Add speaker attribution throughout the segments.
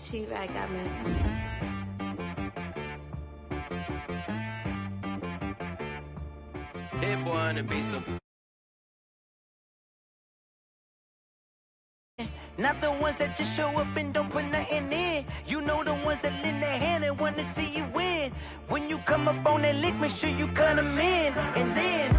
Speaker 1: She-Rag got me.
Speaker 2: Hit boy on the beat, so
Speaker 3: not the ones that just show up and don't put nothing in. You know the ones that lend their hand and wanna see you win. When you come up on that lick, make sure you cut them in. And then,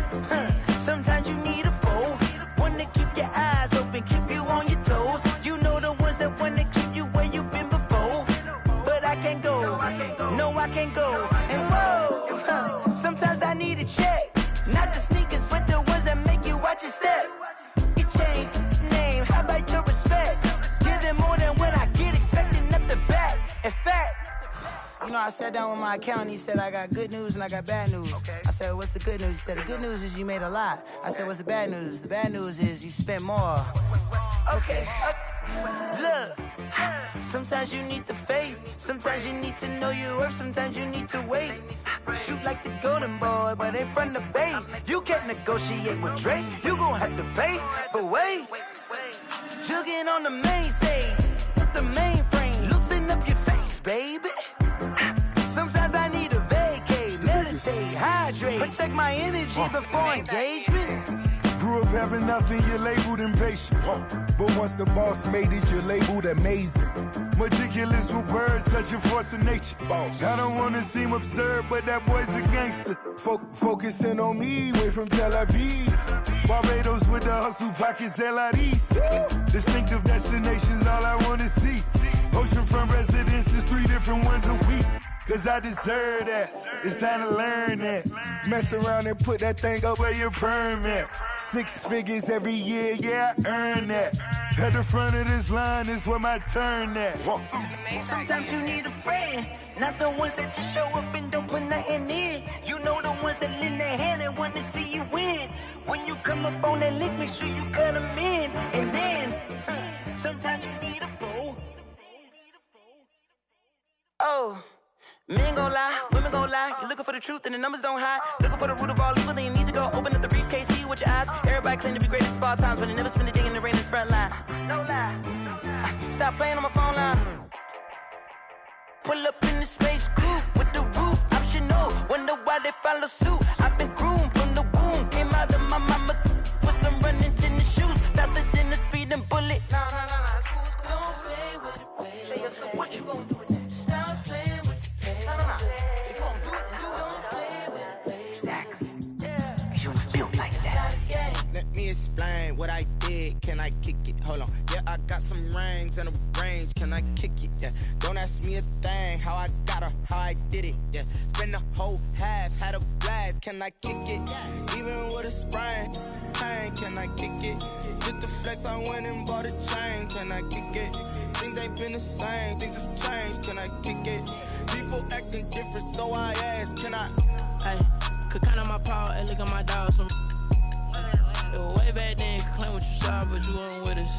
Speaker 3: sometimes you need a foe. One to keep your eyes open, keep you on your toes. You know the ones that wanna keep you where you've been before. But I can't go, no I can't go. And whoa, sometimes I need a check. Not the sneakers, but the ones that make you watch your step. You change name, how about your respect? Give them more than what I get, expecting up the back. In fact, you know, I sat down with my accountant, he said I got good news and I got bad news. I said, what's the good news? He said, the good news is you made a lot. I said, what's the bad news? The bad news is you spent more. Okay, look, sometimes you need the faith, sometimes you need to know your worth, sometimes you need to wait. Shoot like the golden boy, but in front of Bay. You can't negotiate with Drake, you gon' have to pay. But wait, jugging on the main stage, with the mainframe, loosen up your face, baby. Sometimes I need a vacate, meditate, hydrate, protect my energy before engagement.
Speaker 4: Grew up having nothing, you're labeled impatient. But once the boss made it, you're labeled amazing. Meticulous with words, such a force of nature. I don't wanna seem absurd, but that boy's a gangster. Focusing on me, way from Tel Aviv. Barbados with the hustle pockets, LIDs. Distinctive destinations, all I wanna see. Oceanfront residences, 3 different ones a week. Cause I deserve that, it's time to learn that. Mess around and put that thing up where your permit. 6 figures every year, yeah, I earn that. At the front of this line is where my turn at.
Speaker 3: Sometimes you need a friend, not the ones that just show up and don't put nothing in. You know the ones that lend their hand and want to see you win. When you come up on that lick, make sure you cut them in. And then, sometimes you need a foe. Oh. Men gon' lie, women gon' lie. You're looking for the truth and the numbers don't hide. Looking for the root of all evil, then you need to go open up the briefcase, see with your eyes. Everybody claim to be greatest of all times, but they never spend a day in the rain in the front line. No lie. Stop playing on my phone line. Pull up in the space coupe with the roof optional. Wonder why they follow suit. I've been groomed from the womb. Came out of my mama with some running tennis shoes. Faster than the speeding bullet. No, it's cool, it's cool. Don't play with it, baby. Say yo, so what you gon' do with it? Stop playing with it. If you gon' do it, then you don't play with it, baby. Exactly. Yeah. You built like that.
Speaker 5: Let me explain what I did. Can I kick it? Hold on. Yeah, I got some rings and a range. Can I kick it? Yeah. Don't ask me a thing. How I got her, how I did it. Yeah. Spend the whole half, had a blast. Can I kick it? Even with a sprain, pain. Can I kick it? Just to flex, I went and bought a chain. Can I kick it? Things ain't been the same. Things have changed. Can I kick it? People acting different, so I ask. Can I?
Speaker 6: Hey, could count on my power and look at my dogs from. It was way back then, could claim what you saw, but you weren't with us.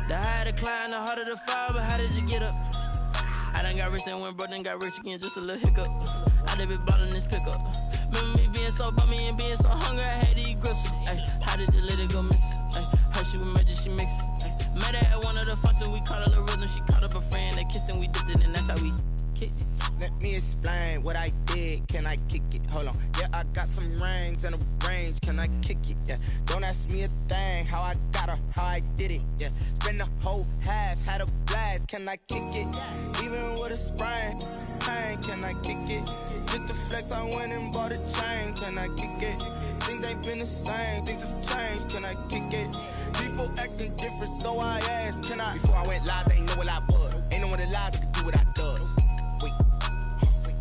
Speaker 6: The higher the climb, the harder the fall, but how did you get up? I done got rich and went broke, then got rich again, just a little hiccup. I done been ballin' this pickup. Remember me being so bummy and being so hungry, I had to eat gristle. Ay, how did you let it go miss? Ay, her she was magic, she mixed. Met her at one of the functions, we caught a little rhythm, she caught up a friend, they kissed and we dipped it, and that's how we kicked it.
Speaker 5: Let me explain what I did. Can I kick it? Hold on. Yeah, I got some rings and a range. Can I kick it? Yeah. Don't ask me a thing. How I got her, how I did it. Yeah. Spend the whole half, had a blast. Can I kick it? Even with a sprain, pain. Can I kick it? Just to flex, I went and bought a chain. Can I kick it? Things ain't been the same. Things have changed. Can I kick it? People acting different, so I asked. Can I? Before I went live, they ain't know what I was. Ain't no one alive that could do what I does. Wait.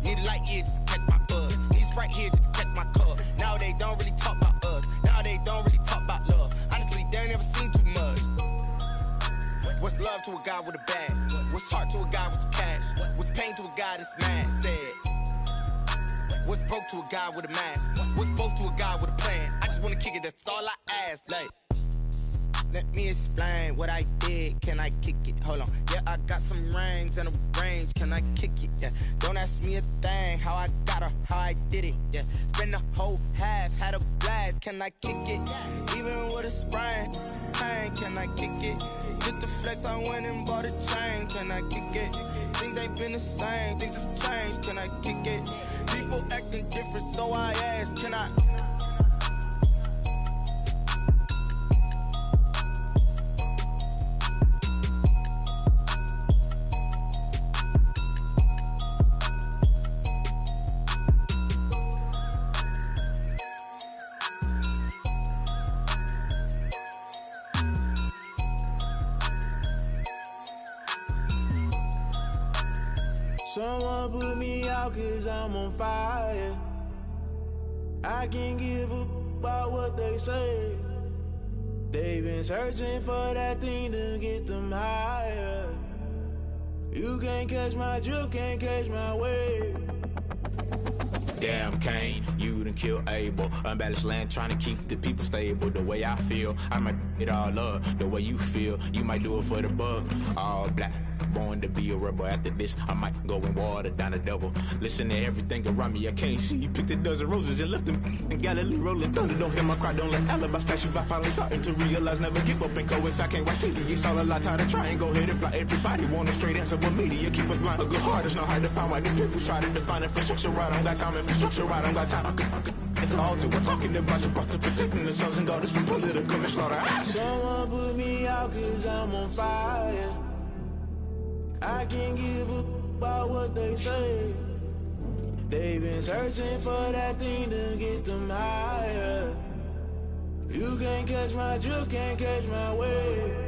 Speaker 5: Need a light here just to catch my buzz. Need Sprite here just to catch my cup. Now they don't really talk about us. Now they don't really talk about love. Honestly, they ain't never seen too much. What's love to a guy with a bag? What's heart to a guy with some cash? What's pain to a guy that's mad? Said. What's broke to a guy with a mask? What's both to a guy with a plan? I just wanna kick it, that's all I ask. Like, let me explain what I did. Can I kick it? Hold on. Yeah, I got some rings and a range. Can I kick it? Yeah. Don't ask me a thing. How I got her, how I did it. Yeah. Spend the whole half, had a blast. can I kick it? Even with a sprain, pain, can I kick it? Just the flex, I went and bought a chain, can I kick it? Things ain't been the same, things have changed, can I kick it? People acting different, so I ask, can I?
Speaker 1: Someone put me out cause I'm on fire. I can't give a about what they say. They've been searching for that thing to get them higher. You can't catch my drift, can't catch my wave.
Speaker 2: Damn Kane, you done killed Abel. Unbalanced land trying to keep the people stable. The way I feel, I might it all up. The way you feel, you might do it for the bug. All black, born to be a rebel. After this, I might go and water down the devil. Listen to everything around me, I can't see. You picked a dozen roses and left them in Galilee rolling thunder. Don't hear my cry, don't let alibis pass you. I finally starting to realize, never give up and coincide. I can't watch TV, it's all a lot. Tired of trying, go ahead and fly. Everybody want a straight answer, but media keep us blind. A good heart is not hard to find. Why do people try to define infrastructure right? I don't got time, infrastructure right, I don't got time. I could it's all to we're talking about your to protecting the sons and daughters from political manslaughter.
Speaker 1: Someone put me out cause I'm on fire. I can't give a about what they say. They've been searching for that thing to get them higher. You can't catch my drift, can't catch my wave.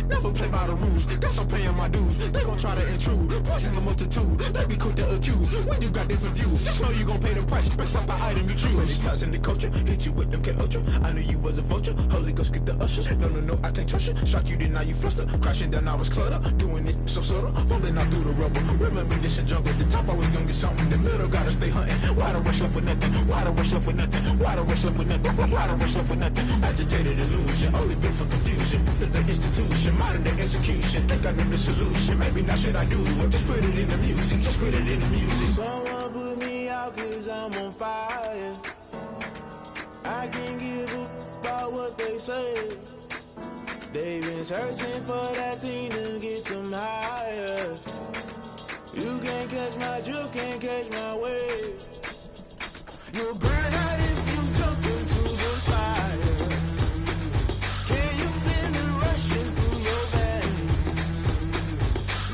Speaker 2: Never play by the rules, guess I'm paying my dues. They gon' try to intrude, poison the multitude. They be quick to accuse, when you got different views. Just know you gon' pay the price, based off the item you choose. Many ties in the culture, hit you with MK Ultra. I knew you was a vulture, Holy Ghost get the ushers. No, I can't trust you. Shock you, then now you fluster. Crashing down, I was clutter. Doing this so subtle, fumbling out through the rubble. Remember this in jungle, the top always gonna get something. In the middle, gotta stay hunting. Why the rush left with nothing? Why the rush left with nothing? Why the rush left with nothing? Why the rush left with nothing? Agitated illusion, only built for confusion. The institution, modern day execution. Think I know the solution. Maybe not should I do it? Just put it in the music. Just put it in the music.
Speaker 1: Someone put me out cause I'm on fire. I can't give a about what they say. They've been searching for that thing to get them higher. You can't catch my drift, can't catch my wave. You'll burn out if you jump into the fire. Can you feel it rushing through your veins?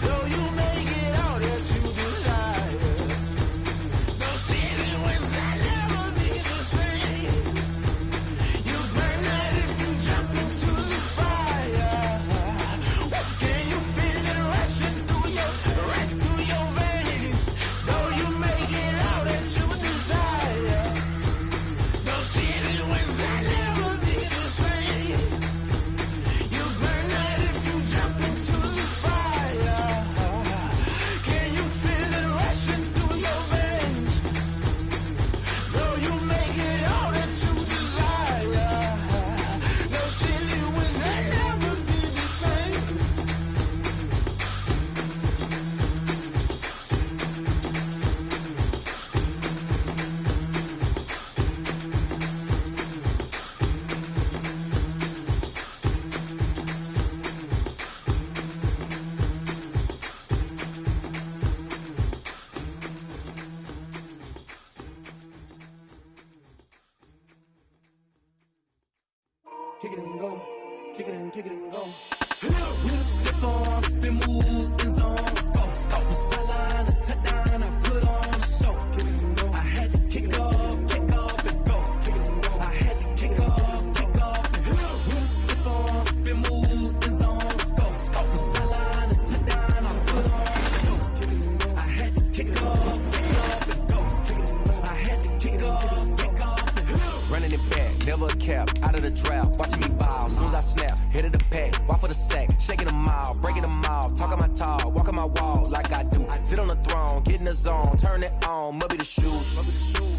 Speaker 1: Though you make it all that you desire. No city was that never be the same. You burn out if you jump into the fire. Can you feel it rushing through your veins? Though you make it all that you desire. No city was that never be the same. You burn out if you jump into the fire. Can you feel it rushing through your veins? Though you make it all that you desire. No city was that never be the same.
Speaker 7: Kick it and go, kick it and go.
Speaker 1: We the step on, spin move, in zone, let's go. From sideline to touchdown, I put on a show. I had to kick off and go. I had to kick off and go. We the step on, spin move, in zone, let's go. From sideline to touchdown, I put on a show. I had to kick off and go. I had to kick off and go.
Speaker 7: Running it back, never a cap, out of the draft, watching me ball. Soon as I snap, hit of the pack, walk for the sack, shaking them all, breaking them all, talking my talk, walking my wall like I do. Sit on the throne, get in the zone, turn it on, must be the shoes,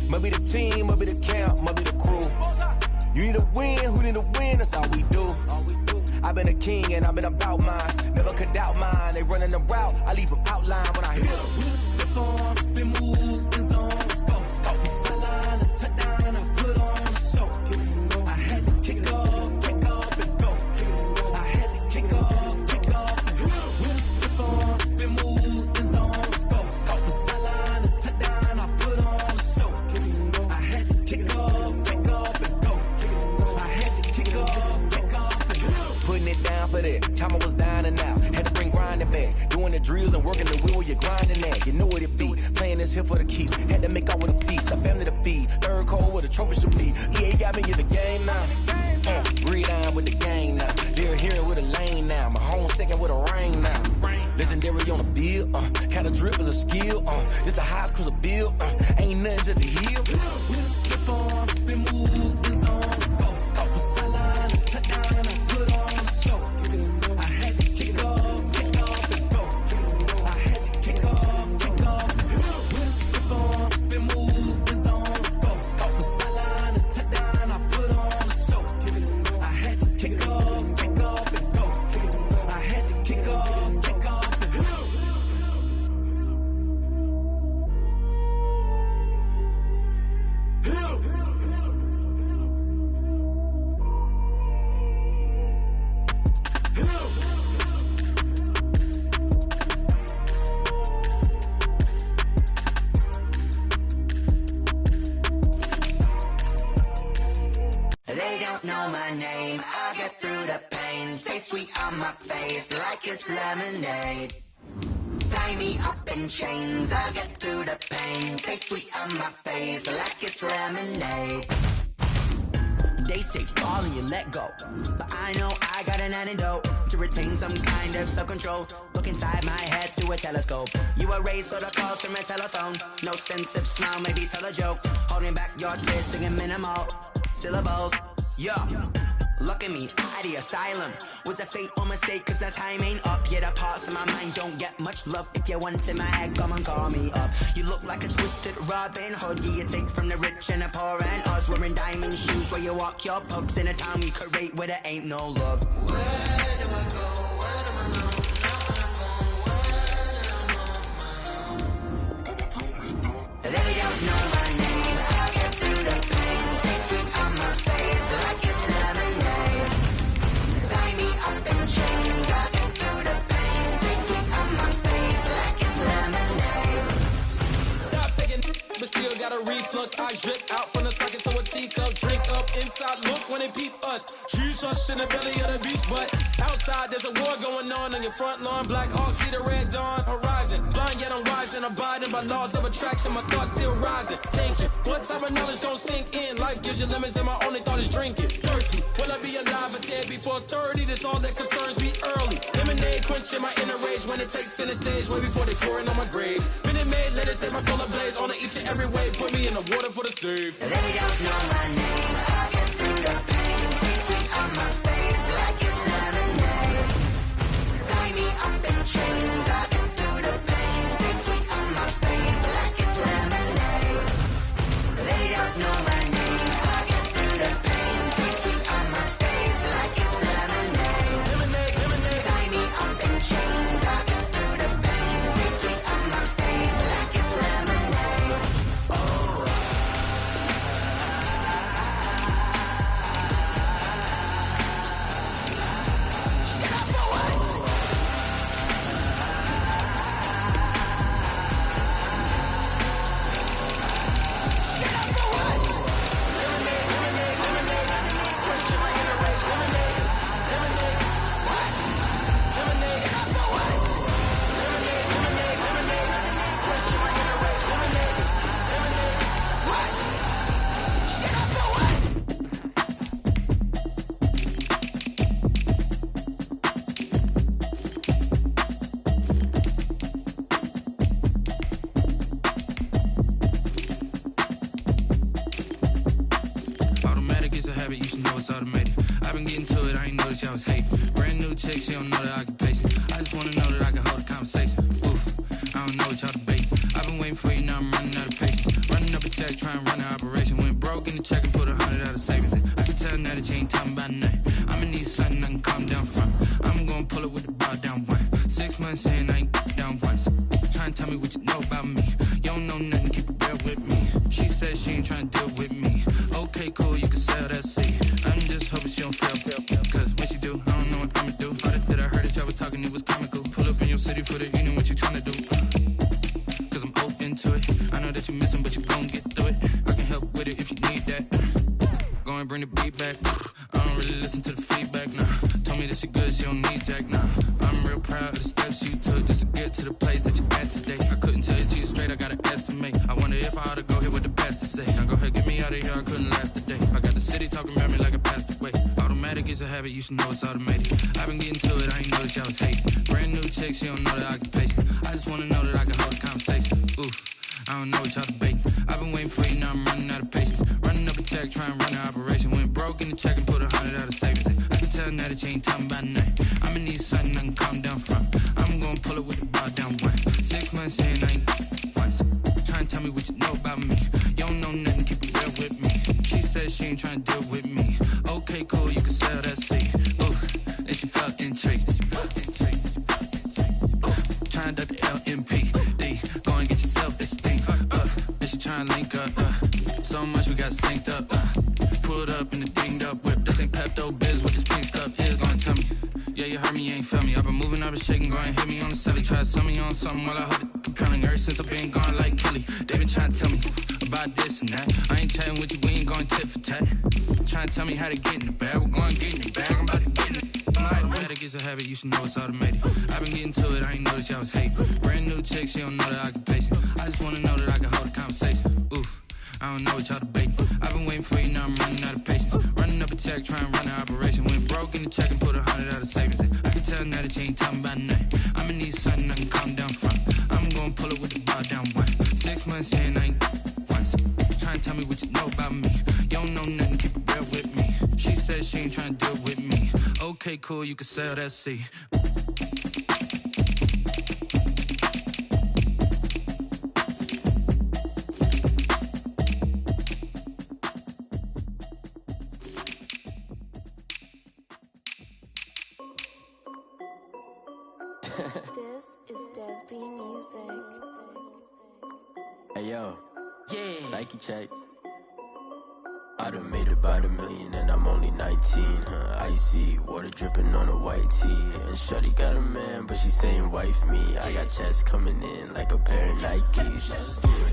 Speaker 7: must be the team, must be the camp, must be the crew. You need a win, who need a win, that's all we do. I've been a king and I've been about mine, never could doubt mine. They running the route, I leave them outline when I hit them.
Speaker 1: We the step on,
Speaker 7: know what it be. Playing this here for the keeps. Had to make out with a feast. A family to feed. Third cold with a trophy should be. EA got me in the game now. Breed on with the game now. They're hearing with a lane now. My home second with a ring now. Legendary on the field. Kinda drip is a skill. It's the highest cruiser bill. Ain't nothing just to heal. With a slip on, spin move, is on scope. Scope for sideline, touchdown, I put on the show. I had to kick off and go. I had to kick off. With a slip on, spin move, is on scope. Scope for sideline, touchdown, I put on the show. I had to kick off and go. I had to kick off.
Speaker 3: They don't know my name, I get through the pain. Taste sweet on my face like it's lemonade. Tie me up in chains, I get through the pain. Taste sweet on my face like it's lemonade. They say fall and you let go, but I know I got an antidote to retain some kind of self-control. Look inside my head through a telescope. You erase all the calls from a telephone. No sense of smile, maybe tell a joke. Holding back your tears, singing minimal syllables. Yo, look at me, at the asylum. Was a fate or mistake, cause the time ain't up. Yeah, the parts of my mind don't get much love. If you want in my head, come and call me up. You look like a twisted Robin Hood. Yeah, you take from the rich and the poor and us. Wearing diamond shoes where you walk your pugs in a town we create where there ain't no love. Where do I go? Where do I know? They don't know my name. I'll get through the pain. Taste sweet on my face like it's lemonade. Tie me up in chains. I'll get through the pain. Taste sweet on my face like it's lemonade.
Speaker 8: Stop taking but still got a reflux. I drip out from the socket to a teacup. Drink up inside, look when they peep us. Huge us in the belly of the beast, but outside there's a war going on your front lawn. Black Hawk, see the red dawn horizon. Blind yet I'm rising, abiding by laws of attraction. My thoughts still rising. Thinking, what type of knowledge gon' sink in? Life gives you lemons and my only thought is drinking. Thirsty, will I be alive or dead before 30? That's all that concerns me early. Lemonade quenching my inner rage when it takes center stage way before they pour it on my grave. Minute Maid, let it set my soul ablaze on each and every way. Put me in the water for the save.
Speaker 3: They don't know my name. I get through the pain. Taste sweet on my face like it's lemonade. Tie me up in chains. I get through the pain. Taste sweet on my face like it's lemonade. They don't know my name. I get through the pain. Taste sweet on my face like it's lemonade. Tie me up in chains. I get through the pain. Taste sweet on my face like it's lemonade.
Speaker 6: Automatic is a habit, you should know it's automated. I've been getting to it, I ain't noticed y'all was hating. Brand new chick, she don't know the occupation. I just wanna know that I can hold a conversation. Oof, I don't know what y'all debating. I've been waiting for you, now I'm running out of patience. Running up a check, trying to run an operation. Went broke in the check and put 100 out of savings in. I can tell now that you ain't talking about nothing. I'ma need something I can calm down from. I'm gonna pull it with the bar down one. 6 months saying I ain't down once. Trying to tell me what you know about me. You don't know nothing, keep it real with me. She said she ain't trying to deal with me. Okay, cool, you can sell that seed. I'm just hoping she don't fail. Cause when she do, I don't know what I'ma do. All that I heard that y'all was talking, it was comical. Pull up in your city for the evening, what you trying to do? Cause I'm open to it. I know that you missing, but you gon' get through it. I can help with it if you need that. Go and bring the beat back. I don't really listen to the feedback now. Told me me that she good, she don't need Jack now. I'm real proud of the steps you took just to get to the place that you're at today. I couldn't tell you to you straight, I gotta estimate. I wonder if I ought to go here with the pastor say. Now go ahead, get me out of here, I couldn't last a day. I got the city talking about me like I passed away. Automatic is a habit, you should know it's automated. I've been getting to it, I ain't noticed y'all was hating. Brand new chick, she don't know the occupation. I just wanna know that I can hold a conversation. Ooh, I don't know what y'all debating. I've been waiting for you, now I'm running out of patience. Running up a check, trying to run an operation. Went broke in the check and put 100 out of savings. I can tell now that you ain't talking about nothing. I'ma need something I can calm down from. I'm gonna pull it with the bar down one. 6 months in, I ain't once. Trying to tell me what you know about me. You don't know nothing, keep it real with me. She said she ain't trying to deal with me. Okay, cool, you can sell that seed. Ooh, and she felt intrigued. Trying to duck the LMPD. Go and get your self-esteem. And she trying to link up. So much we got synced up. Pulled up in the dinged up whip. This ain't Pepto-Biz, what this pink stuff is. Gonna tell me. Yeah, you heard me, you ain't felt me. I've been moving, I've been shaking, go and hit me on the celly. Try to sell me on something while I hold it compelling. Ever since I've been gone like Kelly, they been trying to tell me about this and that. I ain't chatting with you, we ain't going tit for tat. Trying to tell me how to get in the bag, we're going to get in the bag. I'm about to get in it. Automatic is a habit, you should know it's automated. I've been getting to it, I ain't noticed y'all was hating. Brand new chick, she don't know the occupation. I just wanna know that I can hold a conversation. Ooh, I don't know what y'all debating. I've been waiting for you, now I'm running out of patience. Running up a check, trying to run an operation. Went broke in the check and put 100 out of savings. I can tell now that you ain't talking about nothing. I'ma need something I can calm down from. I'm gonna pull it with the bar down one. 6 months in, I ain't once. Trying to tell me what you know about me. You don't know nothing, keep it real with me. She said she ain't trying to deal with me. Okay, cool, you can sell that seed.
Speaker 9: This is Dev B Music.
Speaker 10: Hey yo,
Speaker 5: Yeah.
Speaker 10: Nike check. I done made about $1 million and I'm only 19, Icy, water dripping on a white tee. And shorty got a man, but she saying wife me. I got checks coming in like a pair of Nikes.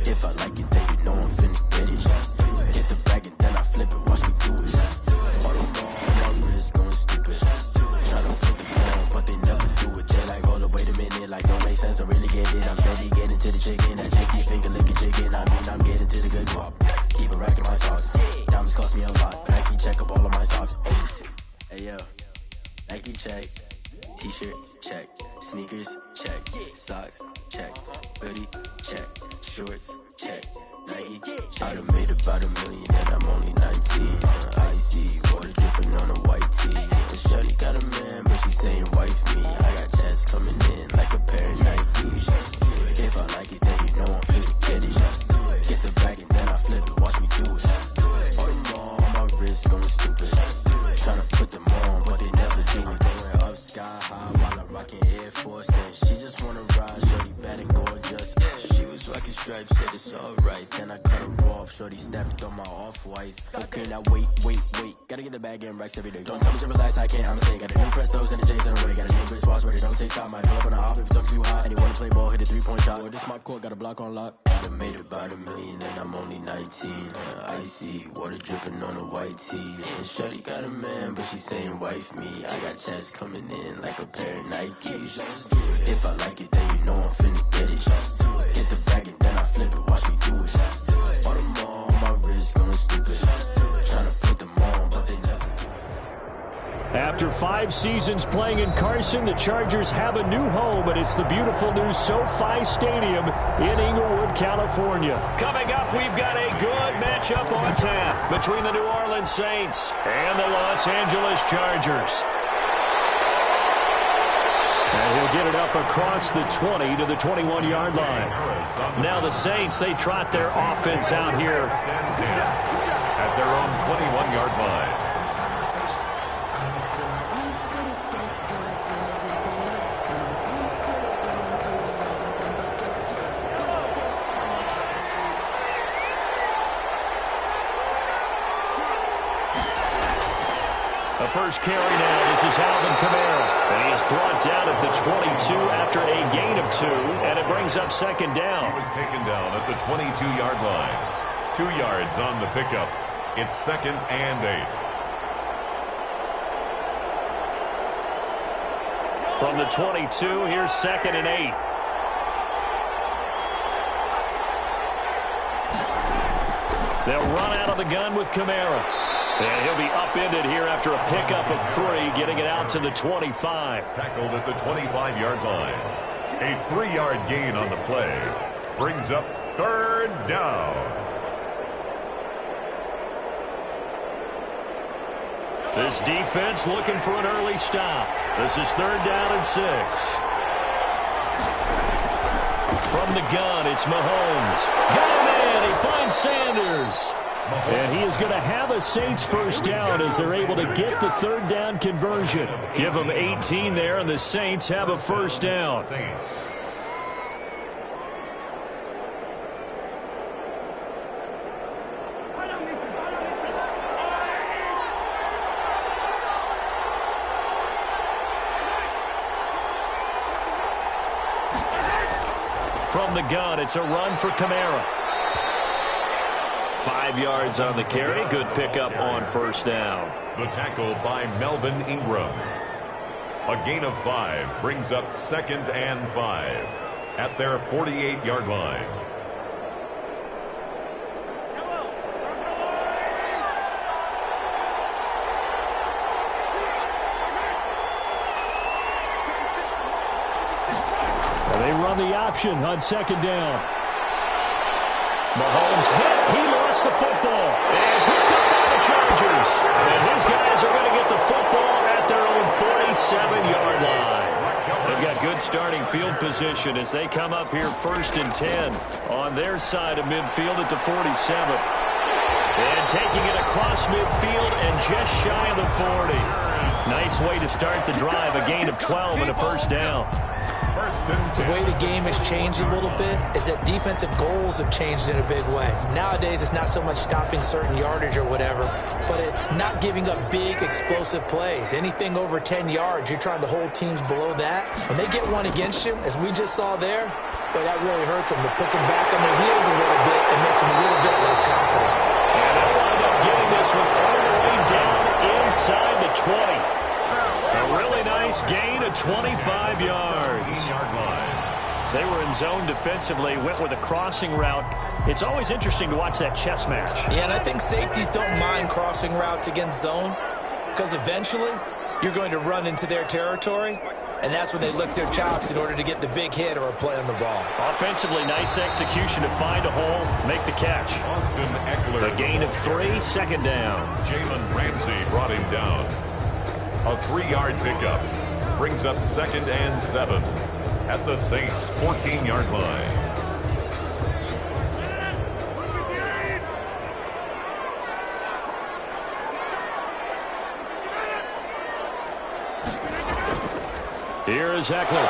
Speaker 10: If I like it, then you know I'm finna get it. Hit the bag and then I flip it, watch me do it. All my wrist going stupid. Tryna put the ball, but they never do it. They like, hold up, wait a minute, like don't make sense, don't really get it. I'm steady getting to the chicken, that JT finger licking chicken. I mean, I'm getting to the good guap. Keep a rack in my sauce. Diamonds cost me a lot. Nike check up all of my stocks. Hey yo, Nike check. T-shirt check. Sneakers check. Socks check. Hoodie check. Shorts check. Nike check. I done made about $1 million and I'm only 19. Icy, water dripping on a white tee. And shorty got a man, but she saying wife me. I got checks coming in like a pair of Nikes. If I like it, then you know I'm finna get it. Get the bag and then I flip it, watch me do it. All my wrist going stupid. Tryna put them on, but they never do it. Going up sky high while I'm rocking Air Force. And she just wanna ride, shorty bad and gorgeous. She was rocking stripes, said it's alright. Then I cut her off, shorty stepped on my off-whites. Okay, now wait. Gotta get the bag and racks every day. Don't tell me to relax, I can't, I'm saying. Got a new Prestos and a J's in the way. Got a new Chris Foss, ready, don't take time. Might pull up on a hop if it talks too hot. And you wanna play ball, hit a 3-point shot. Or this my court, got a block on lock. I done made about $1 million and I'm only 19. Icy, water dripping on a white tee. And shorty got a man, but she saying wife me. I got checks coming in like a pair of Nikes. If I like it, then you know I'm finna get it. Hit the bag and then I flip it, watch me do it. All my wrist going stupid. Tryna put them on, but they never do it.
Speaker 11: After 5 seasons playing in Carson, the Chargers have a new home, and it's the beautiful new SoFi Stadium in Inglewood, California. Coming up, we've got a good matchup on tap between the New Orleans Saints and the Los Angeles Chargers. And he'll get it up across the 20 to the 21-yard line. Now the Saints, they trot their offense out here
Speaker 12: at their own 21-yard line.
Speaker 11: The first carry now. This is Alvin Kamara. And he's brought down at the 22 after a gain of 2. And it brings up second down.
Speaker 12: He was taken down at the 22-yard line. 2 yards on the pickup. It's 2nd and 8.
Speaker 11: From the 22, here's 2nd and 8. They'll run out of the gun with Kamara. And he'll be upended here after a pickup of 3, getting it out to the 25.
Speaker 12: Tackled at the 25-yard line. A 3-yard gain on the play. Brings up 3rd down.
Speaker 11: This defense looking for an early stop. This is 3rd down and 6. From the gun, it's Mahomes. Got a man. He finds Sanders. And he is going to have a Saints first down as they're able to get the 3rd down conversion. Give them 18 there, and the Saints have a first down.
Speaker 12: Saints.
Speaker 11: From the gun, it's a run for Kamara. 5 yards on the carry. Good pickup on first down.
Speaker 12: The tackle by Melvin Ingram. A gain of 5 brings up 2nd and 5 at their 48-yard line.
Speaker 11: They run the option on 2nd down. Mahomes hit. He lost the football. And picked up by the Chargers. And his guys are going to get the football at their own 47-yard line. They've got good starting field position as they come up here 1st and 10 on their side of midfield at the 47. And taking it across midfield and just shy of the 40. Nice way to start the drive. A gain of 12 and a first down.
Speaker 13: The way the game has changed a little bit is that defensive goals have changed in a big way. Nowadays, it's not so much stopping certain yardage or whatever, but it's not giving up big, explosive plays. Anything over 10 yards, you're trying to hold teams below that. When they get one against you, as we just saw there, boy, that really hurts them. It puts them back on their heels a little bit and makes them a little bit less confident.
Speaker 11: And they'll wind up getting this one all the way down inside the 20. A really nice gain of 25 yards. They were in zone defensively, went with a crossing route. It's always interesting to watch that chess match.
Speaker 13: Yeah, and I think safeties don't mind crossing routes against zone because eventually you're going to run into their territory, and that's when they lick their chops in order to get the big hit or a play on the ball.
Speaker 11: Offensively, nice execution to find a hole, make the catch.
Speaker 12: Austin Eckler.
Speaker 11: A gain of 3, 2nd down.
Speaker 12: Jalen Ramsey brought him down. A 3-yard pickup brings up 2nd and 7 at the Saints' 14-yard line.
Speaker 11: Here is Eckler.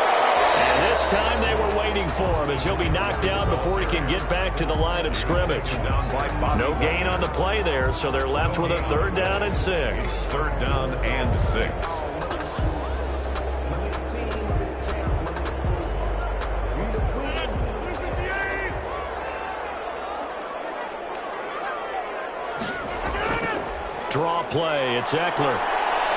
Speaker 11: And this time they were waiting for him as he'll be knocked down before he can get back to the line of scrimmage. No gain on the play there, so they're left with a 3rd down and 6.
Speaker 12: 3rd down and 6.
Speaker 11: Draw play, it's Eckler.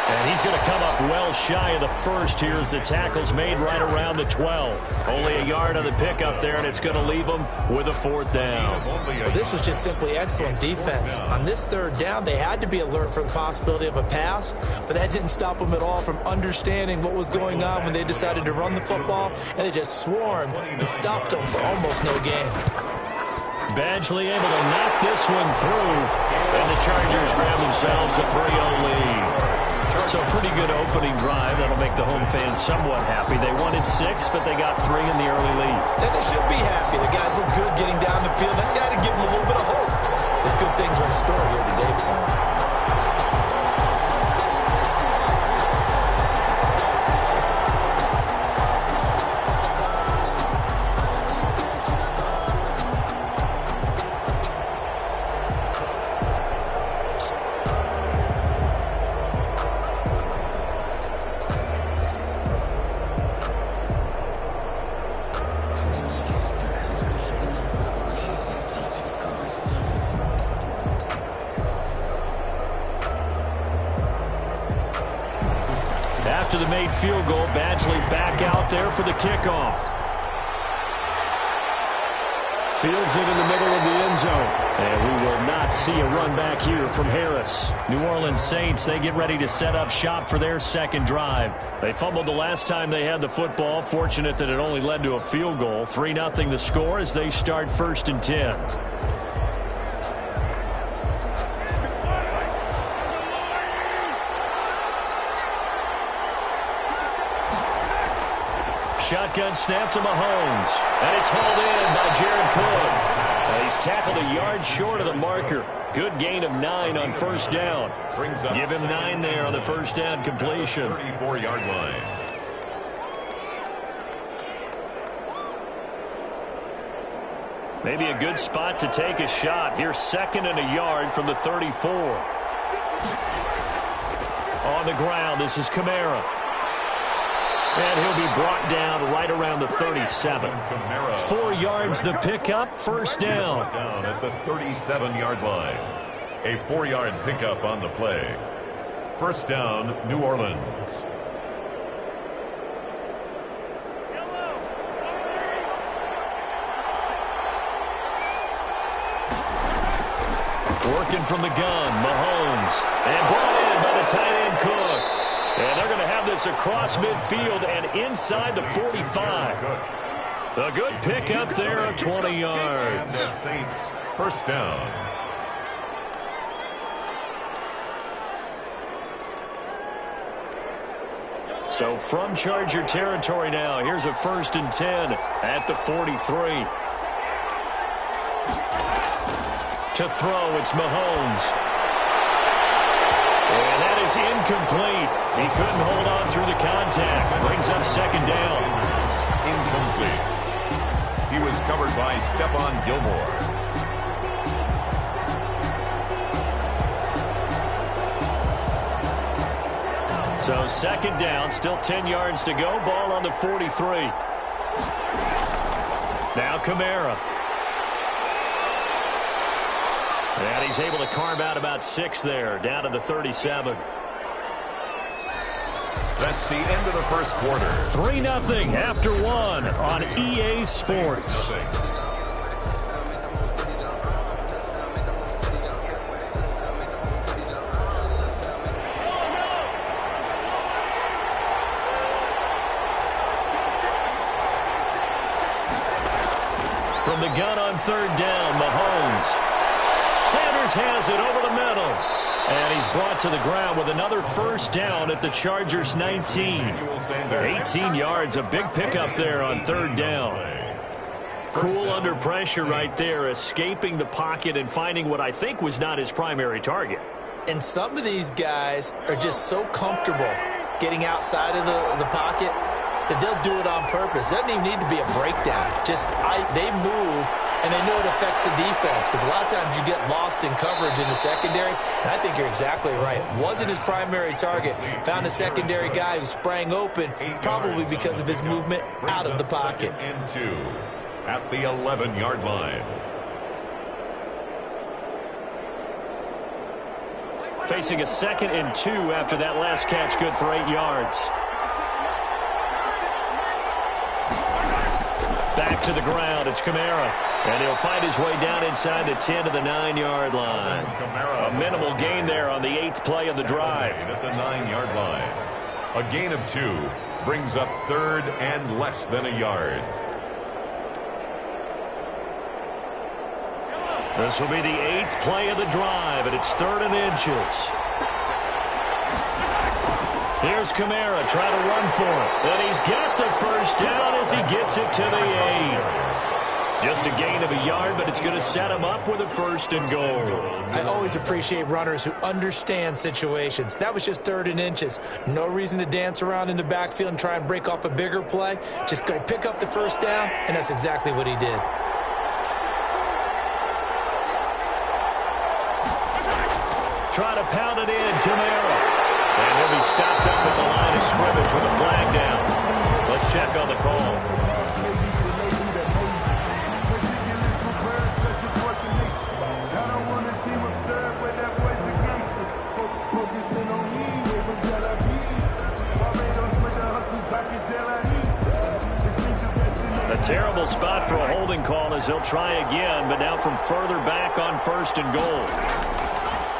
Speaker 11: And he's going to come up well shy of the first here as the tackle's made right around the 12. Only a yard on the pickup there, and it's going to leave them with a 4th down.
Speaker 13: Well, this was just simply excellent defense. On this 3rd down, they had to be alert for the possibility of a pass, but that didn't stop them at all from understanding what was going on when they decided to run the football, and they just swarmed and stopped them for almost no gain.
Speaker 11: Badgley able to knock this one through, and the Chargers grab themselves a 3-0 lead. So a pretty good opening drive. That'll make the home fans somewhat happy. They wanted 6, but they got 3 in the early lead.
Speaker 13: And they should be happy. The guys look good getting down the field. That's got to give them a little bit of hope that good things are in store here today for them.
Speaker 11: after the made field goal. Badgley back out there for the kickoff. Fields it in the middle of the end zone. And we will not see a run back here from Harris. New Orleans Saints, they get ready to set up shop for their second drive. They fumbled the last time they had the football. Fortunate that it only led to a field goal. 3-0 the score as they start 1st and 10. Shotgun snap to Mahomes. And it's hauled in by Jared Cook. He's tackled a yard short of the marker. Good gain of 9 on first down. Give him 9 there on the first down completion.
Speaker 12: 34-yard line.
Speaker 11: Maybe a good spot to take a shot. Here's 2nd and a yard from the 34. On the ground, this is Kamara. And he'll be brought down right around the 37. 4 yards the pickup, first down.
Speaker 12: Down at the 37-yard line. A 4-yard pickup on the play. First down, New Orleans.
Speaker 11: Working from the gun, Mahomes. And brought in by the tight end Cook. And they're going to have this across midfield and inside the 45. A good pickup there of 20 yards.
Speaker 12: Saints, first down.
Speaker 11: So from Charger territory now, here's a 1st and 10 at the 43. To throw, it's Mahomes. And that is incomplete. He couldn't hold on through the contact. Brings up 2nd down.
Speaker 12: Incomplete. He was covered by Stephon Gilmore.
Speaker 11: So 2nd down, still 10 yards to go. Ball on the 43. Now Kamara. And he's able to carve out about 6 there, down to the 37.
Speaker 12: That's the end of the first quarter.
Speaker 11: 3-0 after 1 on EA Sports. From the gun on 3rd down, Mahomes. Sanders has it over the middle. And he's brought to the ground with another first down at the Chargers 19. 18 yards, a big pickup there on 3rd down. Cool under pressure right there, escaping the pocket and finding what I think was not his primary target.
Speaker 13: And some of these guys are just so comfortable getting outside of the pocket that they'll do it on purpose. It doesn't even need to be a breakdown. They move, and they know it affects the defense, because a lot of times you get lost in coverage in the secondary, and I think you're exactly right. Wasn't his primary target. Found a secondary guy who sprang open, probably because of his movement out of the pocket.
Speaker 12: 2nd and 2 at the 11-yard line.
Speaker 11: Facing a 2nd and 2 after that last catch, good for 8 yards. Back to the ground, it's Kamara. And he'll find his way down inside the 10 to the 9-yard line. A minimal gain there on the 8th play of the drive.
Speaker 12: At the 9-yard line. A gain of 2 brings up 3rd and less than a yard.
Speaker 11: This will be the 8th play of the drive, and it's 3rd and inches. Here's Kamara trying to run for it. And he's got the first down as he gets it to the 8. Just a gain of a yard, but it's going to set him up with a 1st and goal.
Speaker 13: I always appreciate runners who understand situations. That was just 3rd and inches. No reason to dance around in the backfield and try and break off a bigger play. Just go pick up the first down, and that's exactly what he did.
Speaker 11: Trying to pound it in, Kamara. And he'll be stopped up at the line of scrimmage with a flag down. Let's check on the call.
Speaker 4: Focusing on me, from Tel Aviv. Barbados
Speaker 11: as they'll try again, but now from further back on 1st and goal.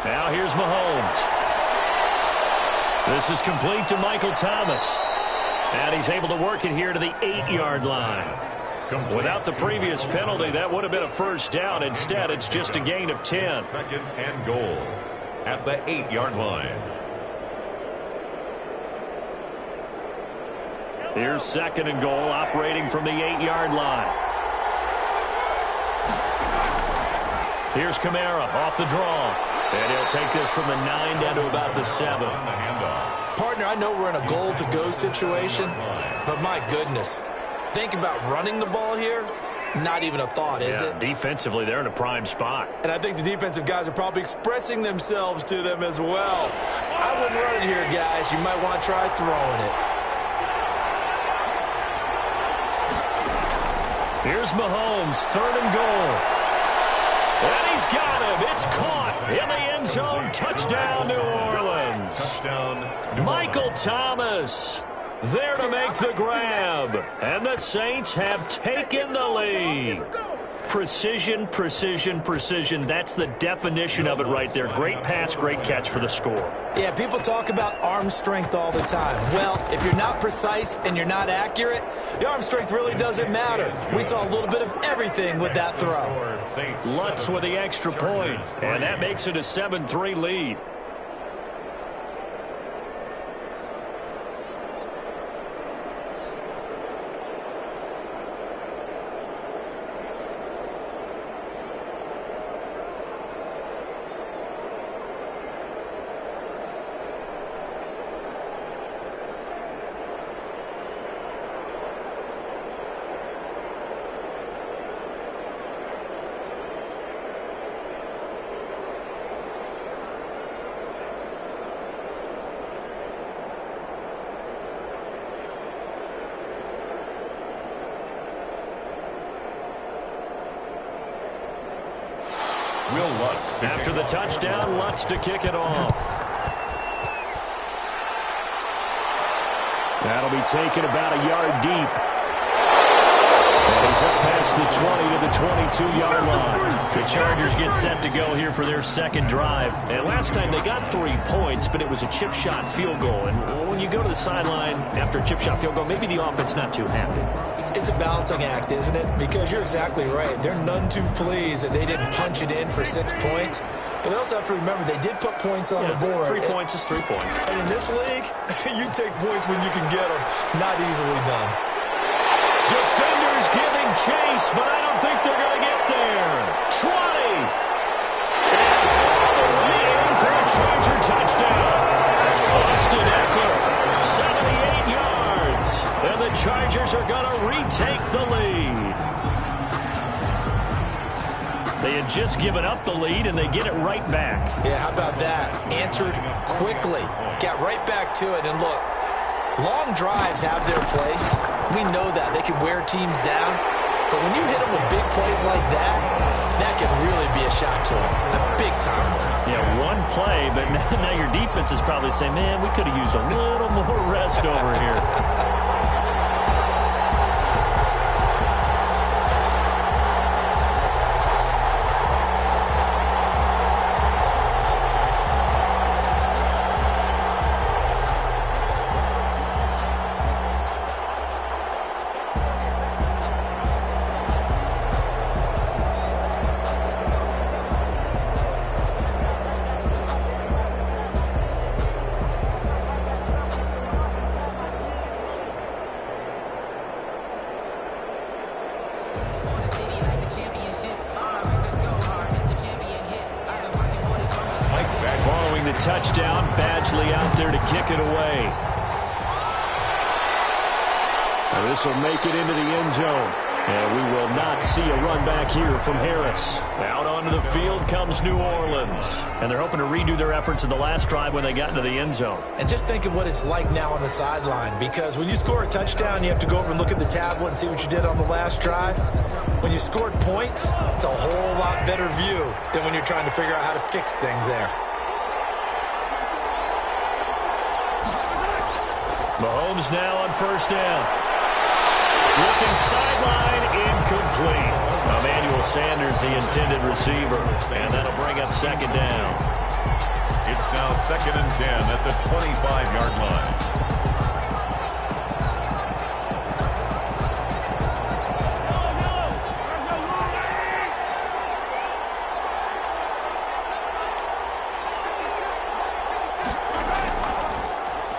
Speaker 11: Now here's Mahomes. This is complete to Michael Thomas. And he's able to work it here to the 8-yard line. Without the previous penalty, that would have been a first down. Instead, it's just a gain of 10.
Speaker 12: 2nd and goal at the 8-yard line.
Speaker 11: Here's 2nd and goal, operating from the 8-yard line. Here's Kamara off the draw. And he'll take this from the 9 down to about the 7.
Speaker 13: Partner, I know we're in a goal-to-go situation, but my goodness, think about running the ball here. Not even a thought, is it?
Speaker 11: Defensively, they're in a prime spot.
Speaker 13: And I think the defensive guys are probably expressing themselves to them as well. I wouldn't run it here, guys. You might want to try throwing it.
Speaker 11: Here's Mahomes, 3rd and goal. And he's got him. It's caught in the end zone. Touchdown, New Orleans.
Speaker 12: Touchdown,
Speaker 11: Michael Thomas there to make the grab. And the Saints have taken the lead. Precision, precision, precision. That's the definition of it right there. Great pass, great catch for the score.
Speaker 13: Yeah, people talk about arm strength all the time. Well, if you're not precise and you're not accurate, the arm strength really doesn't matter. We saw a little bit of everything with that throw.
Speaker 11: Lutz with the extra point, and that makes it a 7-3 lead. After the touchdown, Lutz to kick it off. That'll be taken about a yard deep. And he's up past the 20 to the 22-yard line. The Chargers get set to go here for their 2nd drive. And last time they got 3 points, but it was a chip shot field goal. And when you go to the sideline after a chip shot field goal, maybe the offense not too happy.
Speaker 13: It's a balancing act, isn't it? Because you're exactly right. They're none too pleased that they didn't punch it in for 6 points. But they also have to remember they did put points on the board.
Speaker 11: 3 points is 3 points.
Speaker 13: And in this league, you take points when you can get them. Not easily done.
Speaker 11: Defenders giving chase, but I don't think they're going to get there. 20. And all the way in for a Charger touchdown. Austin Eckler, 78 yards. And the Chargers are going to retake the lead. They had just given up the lead, and they get it right back.
Speaker 13: Yeah, how about that? Answered quickly. Got right back to it. And look, long drives have their place. We know that. They can wear teams down. But when you hit them with big plays like that, that can really be a shot to them. A big-time one.
Speaker 11: Yeah, one play, but now your defense is probably saying, man, we could have used a little more rest over here. Touchdown, Badgley out there to kick it away. Now this will make it into the end zone. And we will not see a run back here from Harris. Out onto the field comes New Orleans. And they're hoping to redo their efforts in the last drive when they got into the end zone.
Speaker 13: And just think of what it's like now on the sideline. Because when you score a touchdown, you have to go over and look at the tablet and see what you did on the last drive. When you scored points, it's a whole lot better view than when you're trying to figure out how to fix things there.
Speaker 11: Mahomes now on 1st down. Looking sideline, incomplete. Emmanuel Sanders, the intended receiver. And that'll bring up second down.
Speaker 12: It's now 2nd and 10 at the 25-yard line.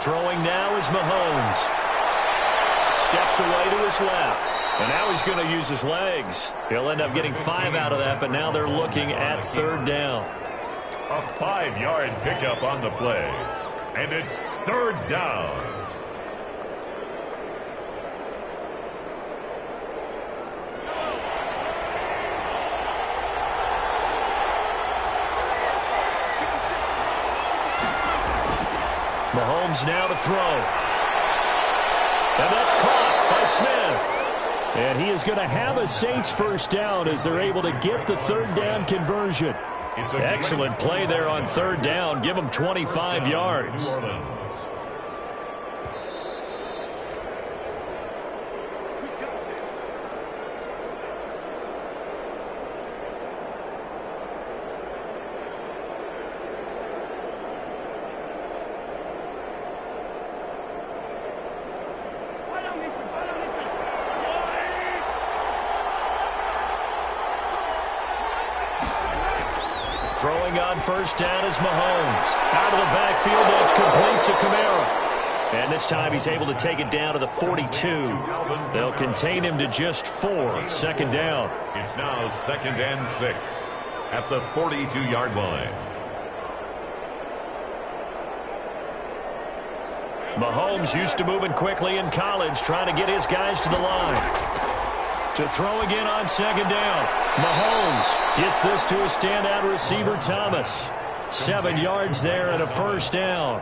Speaker 11: Throwing now is Mahomes. Steps away to his left. And now he's going to use his legs. He'll end up getting 5 out of that, but now they're looking at 3rd down.
Speaker 12: A 5-yard pickup on the play. And it's 3rd down.
Speaker 11: Mahomes now to throw. And that's caught by Smith. And he is going to have a Saints first down as they're able to get the 3rd down conversion. Excellent play there on 3rd down. Give them 25 yards. Throwing on 1st down is Mahomes. Out of the backfield, that's complete to Kamara. And this time he's able to take it down to the 42. They'll contain him to just 4. 2nd down.
Speaker 12: It's now 2nd and 6 at the 42-yard line.
Speaker 11: Mahomes used to moving quickly in college, trying to get his guys to the line. To throw again on 2nd down. Mahomes gets this to a standout receiver, Thomas. 7 yards there and a 1st down.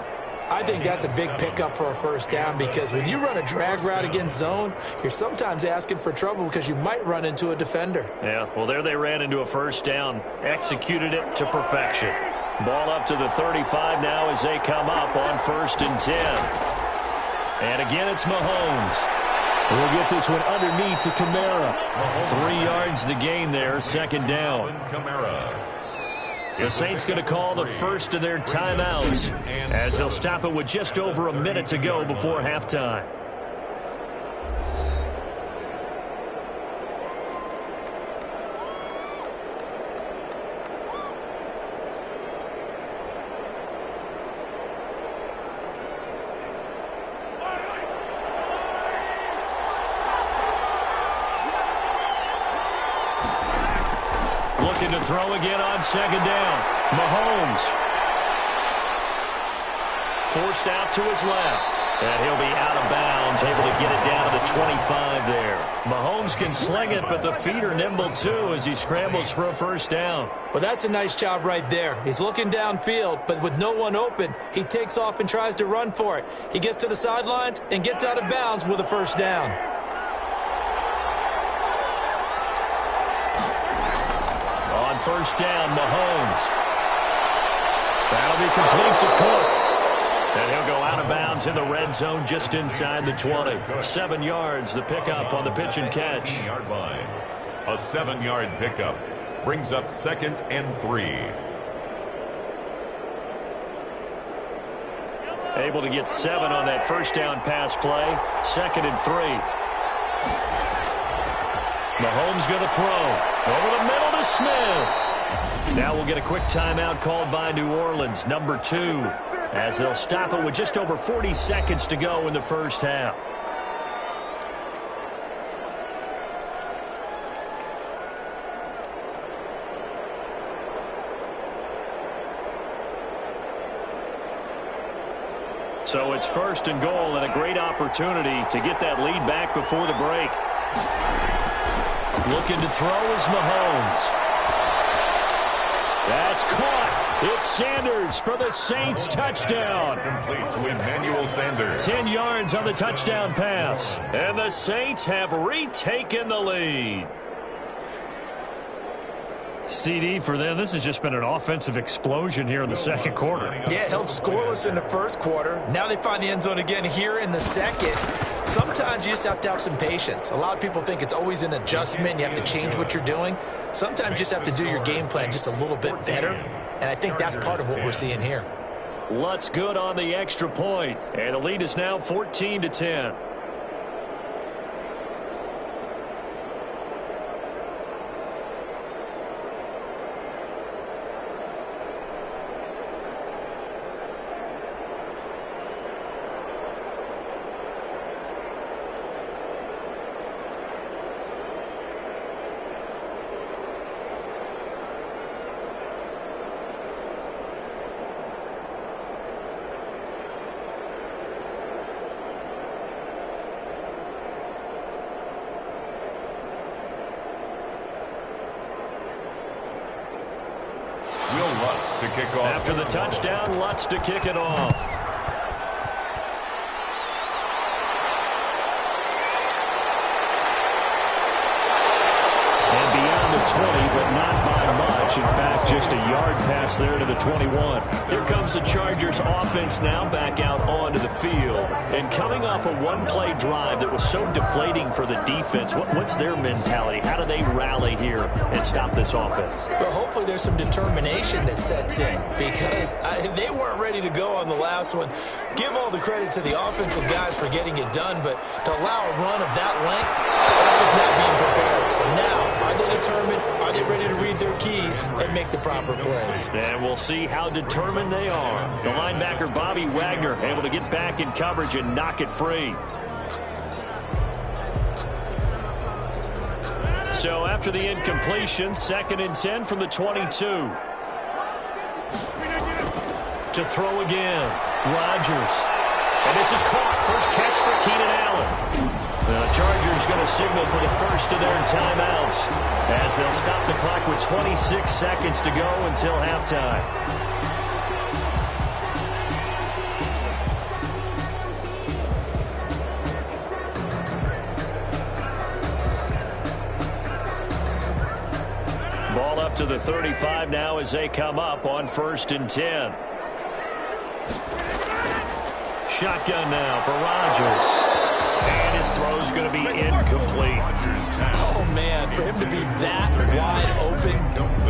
Speaker 13: I think that's a big pickup for a 1st down because when you run a drag route against zone, you're sometimes asking for trouble because you might run into a defender.
Speaker 11: Yeah, well, there they ran into a 1st down. Executed it to perfection. Ball up to the 35 now as they come up on 1st and 10. And again, it's Mahomes. We'll get this one underneath to Kamara. 3 yards the gain there, 2nd down. The Saints going to call the first of their timeouts as they'll stop it with just over a minute to go before halftime. Looking to throw again on 2nd down. Mahomes. Forced out to his left. And he'll be out of bounds, able to get it down to the 25 there. Mahomes can sling it, but the feet are nimble too as he scrambles for a 1st down.
Speaker 13: Well, that's a nice job right there. He's looking downfield, but with no one open, he takes off and tries to run for it. He gets to the sidelines and gets out of bounds with a 1st down.
Speaker 11: On 1st down, Mahomes. That'll be complete to Cook. And he'll go out of bounds in the red zone just inside the 20. 7 yards, the pickup on the pitch and catch.
Speaker 12: 15-yard line. A 7-yard pickup brings up 2nd and 3.
Speaker 11: Able to get 7 on that 1st down pass play. 2nd and 3. Mahomes going to throw. Over the middle to Smith. Now we'll get a quick timeout called by New Orleans, number 2, as they'll stop it with just over 40 seconds to go in the 1st half. So it's 1st and goal and a great opportunity to get that lead back before the break. Looking to throw is Mahomes. That's caught. It's Sanders for the Saints touchdown.
Speaker 12: Complete to Emmanuel Sanders.
Speaker 11: 10 yards on the touchdown pass. And the Saints have retaken the lead. CD for them. This has just been an offensive explosion here in the 2nd quarter.
Speaker 13: Yeah, held scoreless in the 1st quarter. Now they find the end zone again here in the 2nd. sometimes you just have to have some patience. A lot of people think it's always an adjustment. You have to change what you're doing. Sometimes you just have to do your game plan just a little bit better, and I think that's part of what we're seeing here.
Speaker 11: Lutz good on the extra point, and the lead is now 14-10.
Speaker 12: To kick off.
Speaker 11: After the touchdown, Lutz to kick it off. And beyond the 20, but not by much. In fact, just a yard pass there to the 21. Here comes the Chargers offense now back out onto the field. And coming off a one-play drive that was so deflating for the defense, what's their mentality? How do they rally here and stop this offense?
Speaker 13: Well, hopefully there's some determination that sets in because they weren't ready to go on the last one. Give all the credit to the offensive guys for getting it done, but to allow a run of that length, that's just not being prepared. So now, are they determined? Are they ready to read their keys and make the proper plays?
Speaker 11: And we'll see how determined they are. The linebacker, Bobby Wagner, able to get back in coverage and knock it free. So after the incompletion, 2nd and 10 from the 22. To throw again, Rodgers. And this is caught. First catch for Keenan Allen. The Chargers going to signal for the first of their timeouts as they'll stop the clock with 26 seconds to go until halftime. Ball up to the 35 now as they come up on 1st and 10. Shotgun now for Rodgers. And his throw's going to be incomplete.
Speaker 13: Oh, man, for him to be that wide open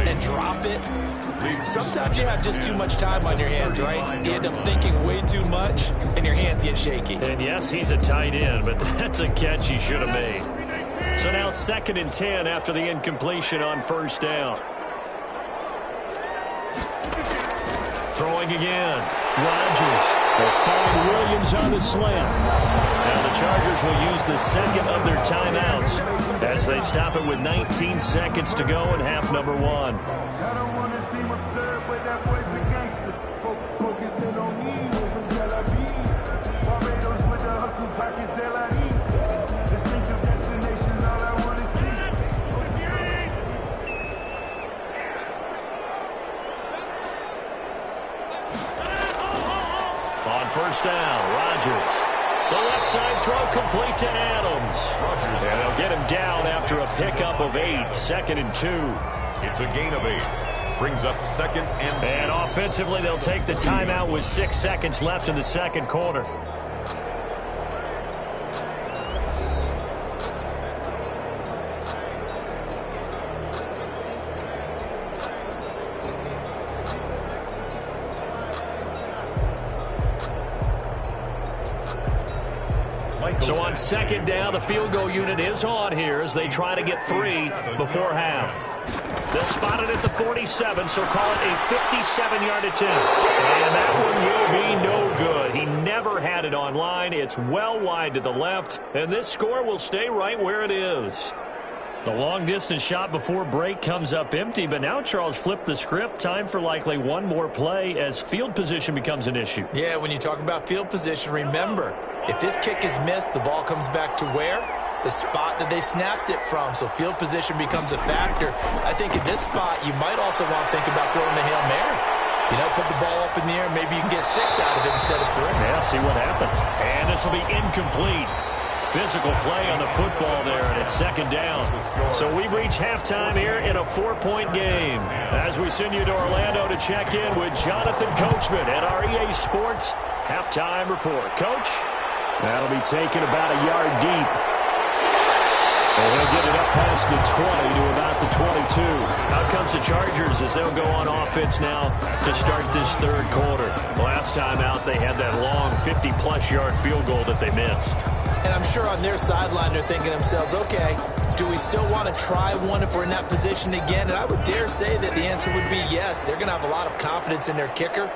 Speaker 13: and drop it. Sometimes you have just too much time on your hands, right? You end up thinking way too much, and your hands get shaky.
Speaker 11: And, yes, he's a tight end, but that's a catch he should have made. So now 2nd and 10 after the incompletion on 1st down. Throwing again. Rodgers will find Williams on the slant. Now the Chargers will use the second of their timeouts as they stop it with 19 seconds to go in half number 1.
Speaker 4: I don't want to seem absurd, but that boy's a gangster. Focusing on me, from Tel Aviv. Barbados with the hustle, pockets LIDs. Distinctive destinations, all I want to see.
Speaker 11: On 1st down, Rodgers. The left side throw complete to Adams. And they'll get him down after a pickup of 8. 2nd and 2.
Speaker 12: It's a gain of 8. Brings up 2nd and 2.
Speaker 11: And offensively, they'll take the timeout with 6 seconds left in the second quarter. So on 2nd down, the field goal unit is on here as they try to get 3 before half. They'll spot it at the 47, so call it a 57-yard attempt. And that one will be no good. He never had it on line. It's well wide to the left, and this score will stay right where it is. The long-distance shot before break comes up empty, but now Charles flipped the script. Time for likely one more play as field position becomes an issue.
Speaker 13: Yeah, when you talk about field position, remember, if this kick is missed, the ball comes back to where? The spot that they snapped it from. So field position becomes a factor. I think at this spot, you might also want to think about throwing the Hail Mary. You know, put the ball up in the air, maybe you can get 6 out of it instead of 3.
Speaker 11: Yeah, see what happens. And this will be incomplete. Physical play on the football there, and it's 2nd down. So we've reached halftime here in a 4-point game. As we send you to Orlando to check in with Jonathan Coachman at our EA Sports Halftime Report. Coach? That'll be taken about a yard deep. And he'll get it up past the 20 to about the 22. Out comes the Chargers as they'll go on offense now to start this third quarter. Last time out, they had that long 50-plus yard field goal that they missed.
Speaker 13: And I'm sure on their sideline they're thinking to themselves, okay, do we still want to try one if we're in that position again? And I would dare say that the answer would be yes. They're going to have a lot of confidence in their kicker.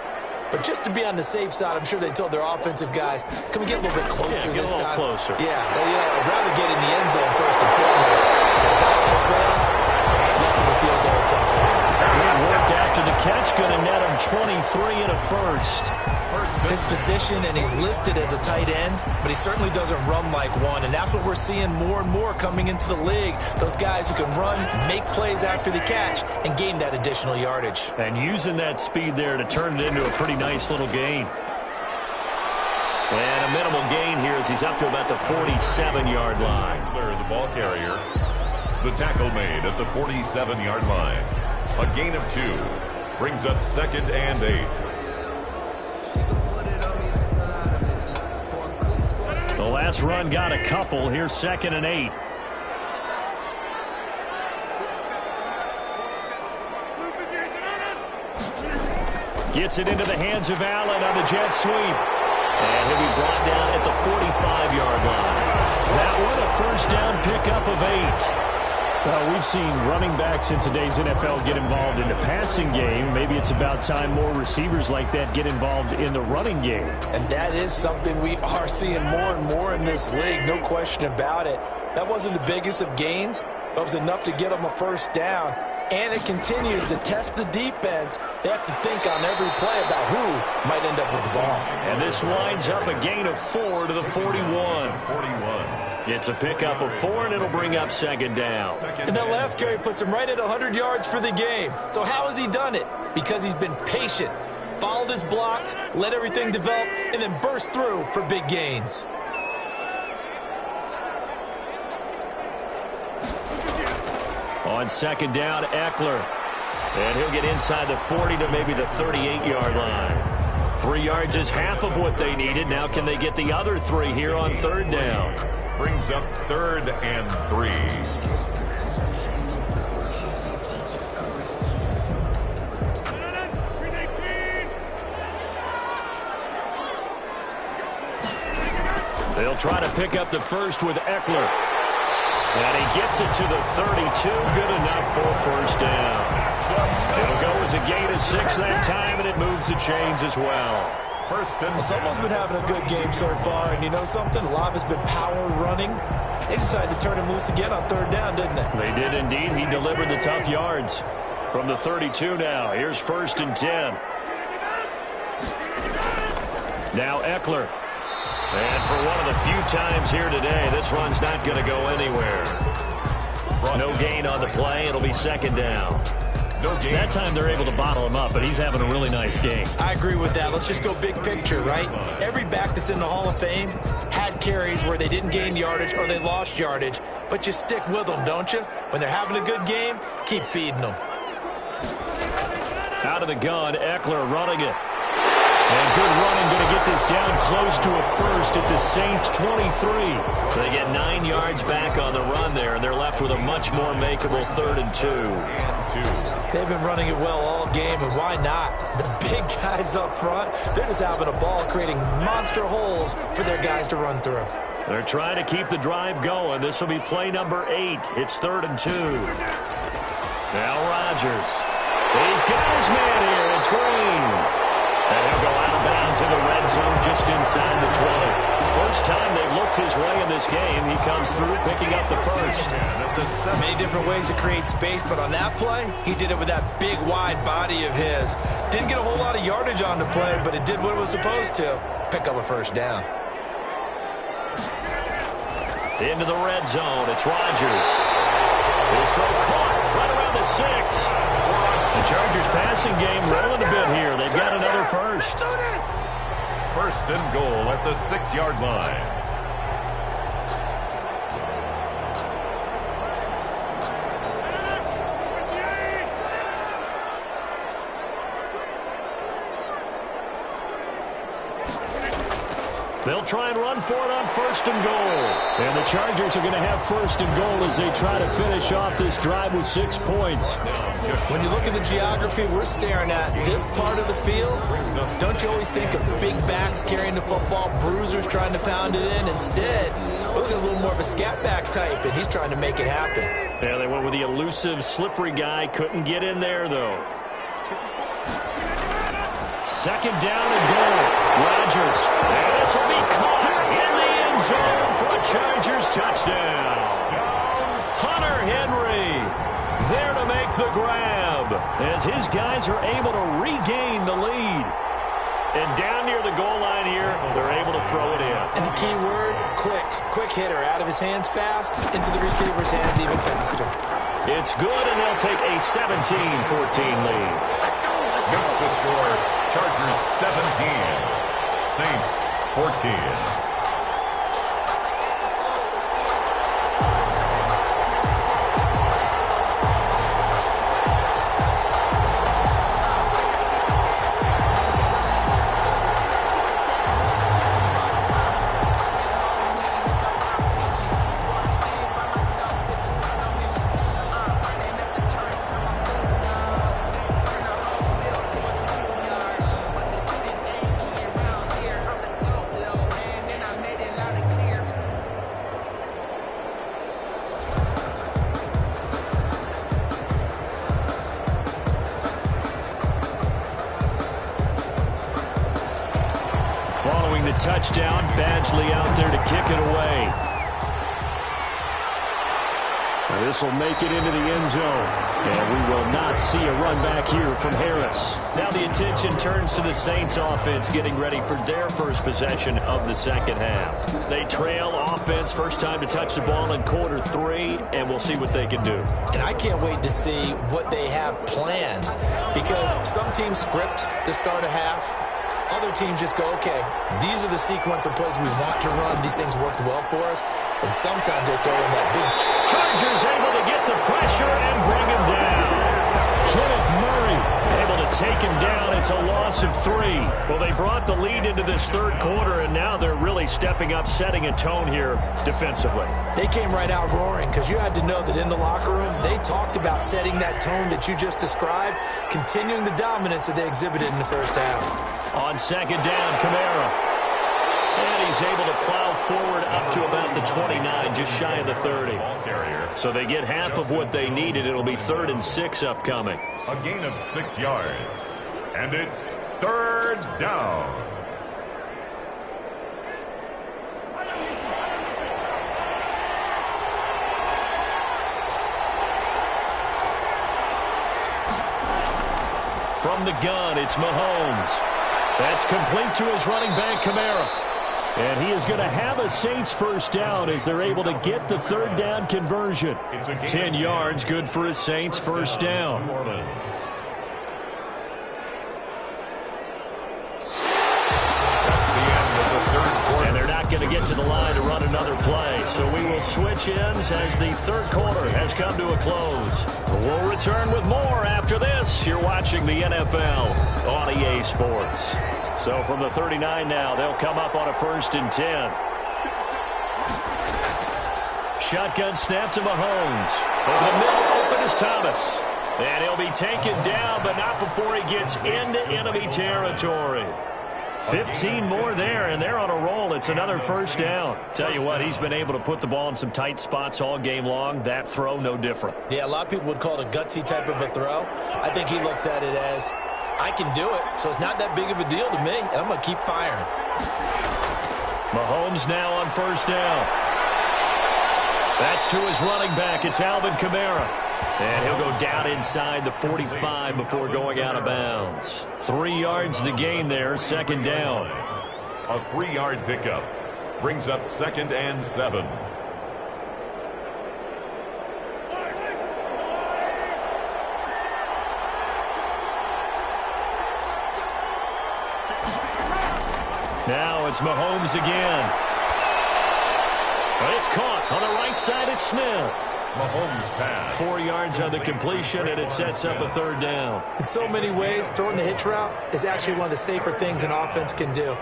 Speaker 13: But just to be on the safe side, I'm sure they told their offensive guys, can we get a little bit closer this time?
Speaker 11: Closer.
Speaker 13: Yeah, well, I'd rather get in the end zone first and foremost. If all else fails, less of a field goal attempt for him.
Speaker 11: Good work after the catch. Going to net him 23 and a first.
Speaker 13: His position, and he's listed as a tight end, but he certainly doesn't run like one, and that's what we're seeing more and more coming into the league. Those guys who can run, make plays after the catch, and gain that additional yardage.
Speaker 11: And using that speed there to turn it into a pretty nice little gain. And a minimal gain here as he's up to about the 47-yard line.
Speaker 12: The ball carrier. The tackle made at the 47-yard line. A gain of 2. Brings up 2nd and 8.
Speaker 11: The last run got a couple. Here's 2nd and 8. Gets it into the hands of Allen on the jet sweep. And he'll be brought down at the 45-yard line. That one a first down pickup of 8. Well, we've seen running backs in today's NFL get involved in the passing game. Maybe it's about time more receivers like that get involved in the running game.
Speaker 13: And that is something we are seeing more and more in this league, no question about it. That wasn't the biggest of gains, but it was enough to get them a first down. And it continues to test the defense. They have to think on every play about who might end up with the ball.
Speaker 11: And this winds up a gain of 4 to the 41. It's a pickup of 4, and it'll bring up 2nd down.
Speaker 13: And that last carry puts him right at 100 yards for the game. So how has he done it? Because he's been patient, followed his blocks, let everything develop, and then burst through for big gains.
Speaker 11: On 2nd down, Eckler. And he'll get inside the 40 to maybe the 38-yard line. 3 yards is half of what they needed. Now can they get the other 3 here on 3rd down?
Speaker 12: Brings up 3rd and 3.
Speaker 11: They'll try to pick up the first with Eckler. And he gets it to the 32. Good enough for first down. It'll go as a gain of 6 that time, and it moves the chains as well.
Speaker 13: Someone's been having a good game so far, and you know something? A lot of it's been power running. They decided to turn him loose again on 3rd down, didn't they?
Speaker 11: They did indeed. He delivered the tough yards. From the 32 now, here's 1st and 10. Now Eckler. And for one of the few times here today, this run's not going to go anywhere. No gain on the play. It'll be 2nd down. That time they're able to bottle him up, but he's having a really nice game.
Speaker 13: I agree with that. Let's just go big picture, right? Every back that's in the Hall of Fame had carries where they didn't gain yardage or they lost yardage, but you stick with them, don't you? When they're having a good game, keep feeding them.
Speaker 11: Out of the gun, Eckler running it. And good running, going to get this down close to a first at the Saints' 23. They get 9 yards back on the run there, and they're left with a much more makeable 3rd and 2.
Speaker 13: They've been running it well all game, and why not? The big guys up front, they're just having a ball, creating monster holes for their guys to run through.
Speaker 11: They're trying to keep the drive going. This will be play number 8. It's 3rd and 2. Now Rodgers. He's got his man here. It's Green. And he'll go out of bounds in the red zone just inside the 20. First time they've looked his way in this game. He comes through picking up the first.
Speaker 13: Many different ways to create space, but on that play, he did it with that big, wide body of his. Didn't get a whole lot of yardage on the play, but it did what it was supposed to. Pick up a first down.
Speaker 11: Into the red zone. It's Rodgers. His throw caught right around the 6. The Chargers passing game rolling a bit here. They've got another first.
Speaker 12: 1st and goal at the 6-yard line.
Speaker 11: They'll try and run for it on 1st and goal. And the Chargers are going to have 1st and goal as they try to finish off this drive with 6 points.
Speaker 13: When you look at the geography we're staring at, this part of the field, don't you always think of big backs carrying the football, bruisers trying to pound it in? Instead, look at a little more of a scat back type, and he's trying to make it happen.
Speaker 11: Yeah, they went with the elusive, slippery guy. Couldn't get in there, though. 2nd down and goal. Rodgers. And this will be caught in the end zone for a Chargers touchdown. Hunter Henry there to make the grab as his guys are able to regain the lead. And down near the goal line here, they're able to throw it in.
Speaker 13: And the key word, quick. Quick hitter. Out of his hands fast, into the receiver's hands even faster.
Speaker 11: It's good, and they'll take a 17-14 lead.
Speaker 12: Makes the score Chargers 17, Saints 14.
Speaker 11: Following the touchdown, Badgley out there to kick it away. This will make it into the end zone. And we will not see a run back here from Harris. Now the attention turns to the Saints offense getting ready for their first possession of the second half. They trail offense, first time to touch the ball in quarter 3, and we'll see what they can do.
Speaker 13: And I can't wait to see what they have planned, because some teams script to start a half. Other teams just go, okay, these are the sequence of plays we want to run. These things worked well for us. And sometimes they throw in that big...
Speaker 11: Chargers able to get the pressure and bring him down. Kenneth Murray able to take him down. It's a loss of 3. Well, they brought the lead into this third quarter, and now they're really stepping up, setting a tone here defensively.
Speaker 13: They came right out roaring, because you had to know that in the locker room, they talked about setting that tone that you just described, continuing the dominance that they exhibited in the first half.
Speaker 11: On second down, Kamara. And he's able to plow forward up to about the 29, just shy of the 30. So they get half of what they needed. It'll be 3rd and 6 upcoming.
Speaker 12: A gain of 6 yards. And it's 3rd down.
Speaker 11: From the gun, it's Mahomes. That's complete to his running back, Kamara. And he is going to have a Saints first down as they're able to get the 3rd down conversion. 10 yards, good for his Saints first down.
Speaker 12: That's the end of the 3rd quarter.
Speaker 11: And they're not going to get to the line to run another play. So we will switch ends as the 3rd quarter has come to a close. We'll return with more after this. You're watching the NFL on EA Sports. So from the 39 now, they'll come up on a 1st and 10. Shotgun snap to Mahomes. Over the middle, open is Thomas. And he'll be taken down, but not before he gets into enemy territory. 15 more there, and they're on a roll. It's another first down. Tell you what, he's been able to put the ball in some tight spots all game long. That throw, no different.
Speaker 13: Yeah, a lot of people would call it a gutsy type of a throw. I think he looks at it as, I can do it, so it's not that big of a deal to me, and I'm going to keep firing.
Speaker 11: Mahomes now on first down. That's to his running back. It's Alvin Kamara. And he'll go down inside the 45 before going out of bounds. 3 yards the gain there, 2nd down.
Speaker 12: A 3-yard pickup brings up 2nd and 7.
Speaker 11: Now it's Mahomes again. But it's caught on the right side. It's Smith.
Speaker 12: Mahomes pass.
Speaker 11: 4 yards on the completion, and it sets up a 3rd down.
Speaker 13: In so many ways, throwing the hitch route is actually one of the safer things an offense can do.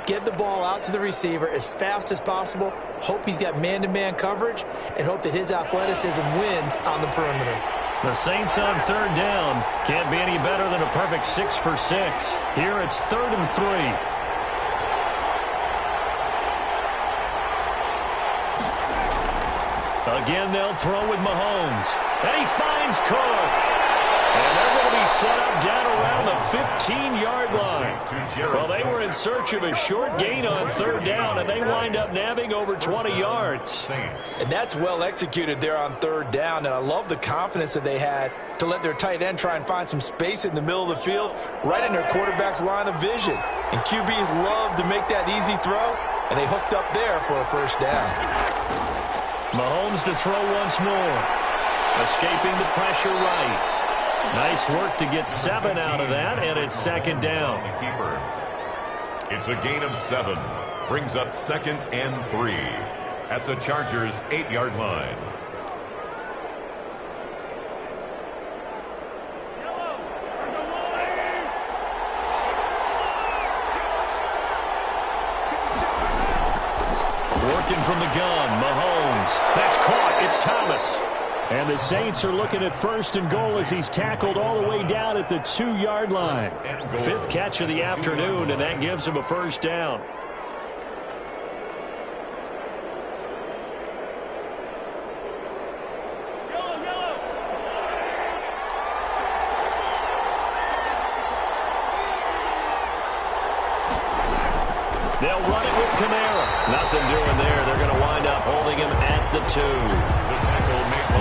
Speaker 13: get the ball out to the receiver as fast as possible, hope he's got man-to-man coverage, and hope that his athleticism wins on the perimeter.
Speaker 11: The Saints on third down. Can't be any better than a perfect 6 for 6. Here it's 3rd and 3. Again, they'll throw with Mahomes. And he finds Cook. And they're going to be set up down around the 15-yard line. Well, they were in search of a short gain on third down, and they wind up nabbing over 20 yards.
Speaker 13: And that's well executed there on third down, and I love the confidence that they had to let their tight end try and find some space in the middle of the field, right in their quarterback's line of vision. And QBs love to make that easy throw, and they hooked up there for a first down.
Speaker 11: Mahomes to throw once more. Escaping the pressure right. Nice work to get 7 out of that, and it's 2nd down.
Speaker 12: It's a gain of 7. Brings up 2nd and 3 at the Chargers' 8-yard line.
Speaker 11: Working from the gun, Mahomes. That's caught. It's Thomas. And the Saints are looking at 1st and goal as he's tackled all the way down at the 2-yard line. 5th catch of the afternoon, and that gives him a first down. They'll run it with Kamara. Nothing doing there. They're going to wind up holding him at the 2.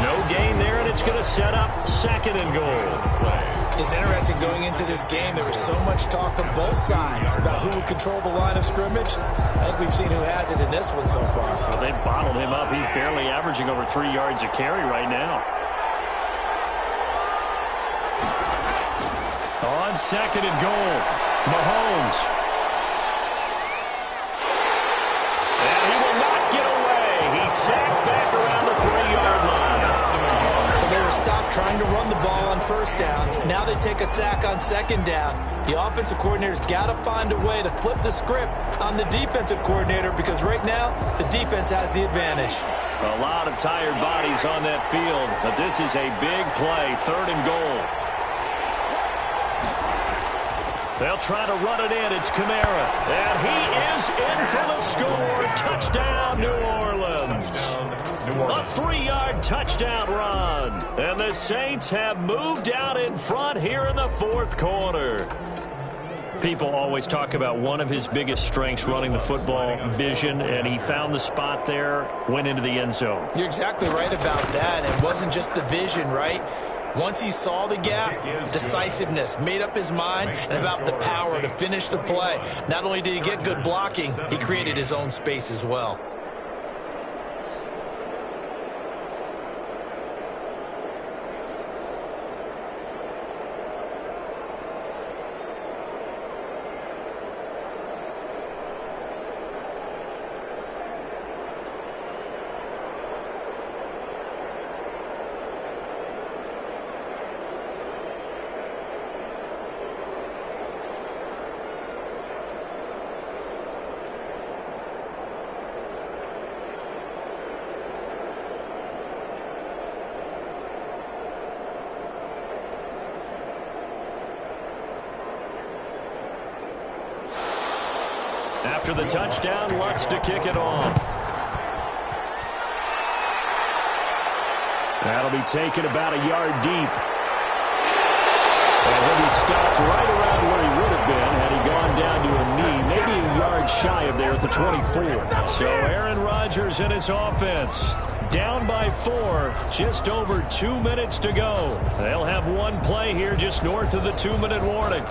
Speaker 11: No gain there, and it's going to set up 2nd and goal.
Speaker 13: It's interesting going into this game. There was so much talk from both sides about who would control the line of scrimmage. I think we've seen who has it in this one so far.
Speaker 11: Well, they've bottled him up. He's barely averaging over 3 yards a carry right now. On 2nd and goal, Mahomes. And he will not get away. He's sacked back around the 3-yard line.
Speaker 13: So they were stopped trying to run the ball on first down. Now they take a sack on 2nd down. The offensive coordinator's got to find a way to flip the script on the defensive coordinator because right now the defense has the advantage.
Speaker 11: A lot of tired bodies on that field, but this is a big play, 3rd and goal. They'll try to run it in. It's Kamara. And he is in for the score. Touchdown, New Orleans. A 3-yard touchdown run. And the Saints have moved out in front here in the 4th quarter. People always talk about one of his biggest strengths running the football, vision, and he found the spot there, went into the end zone.
Speaker 13: You're exactly right about that. It wasn't just the vision, right? Once he saw the gap, decisiveness, made up his mind, and about the power to finish the play. Not only did he get good blocking, he created his own space as well.
Speaker 11: After the touchdown, Lutz to kick it off. That'll be taken about a yard deep. And he'll be stopped right around where he would have been had he gone down to a knee, maybe a yard shy of there at the 24. So Aaron Rodgers and his offense down by 4, just over 2 minutes to go. They'll have one play here just north of the 2-minute warning.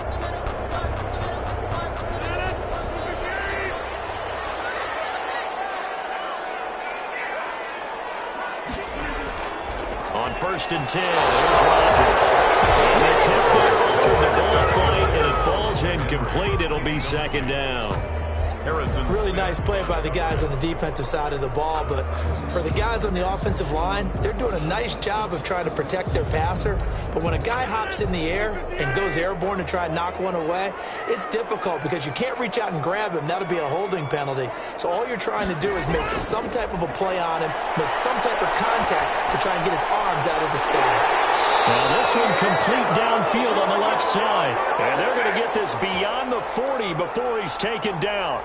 Speaker 11: On 1st and 10, there's Rodgers. And the attempt there altered the ball flight, and it falls incomplete. It'll be 2nd down.
Speaker 13: Really nice play by the guys on the defensive side of the ball, but for the guys on the offensive line, they're doing a nice job of trying to protect their passer. But when a guy hops in the air and goes airborne to try and knock one away, it's difficult because you can't reach out and grab him. That'll be a holding penalty. So all you're trying to do is make some type of a play on him, make some type of contact to try and get his arms out of the sky.
Speaker 11: Now this one complete downfield on the left side. And they're going to get this beyond the 40 before he's taken down.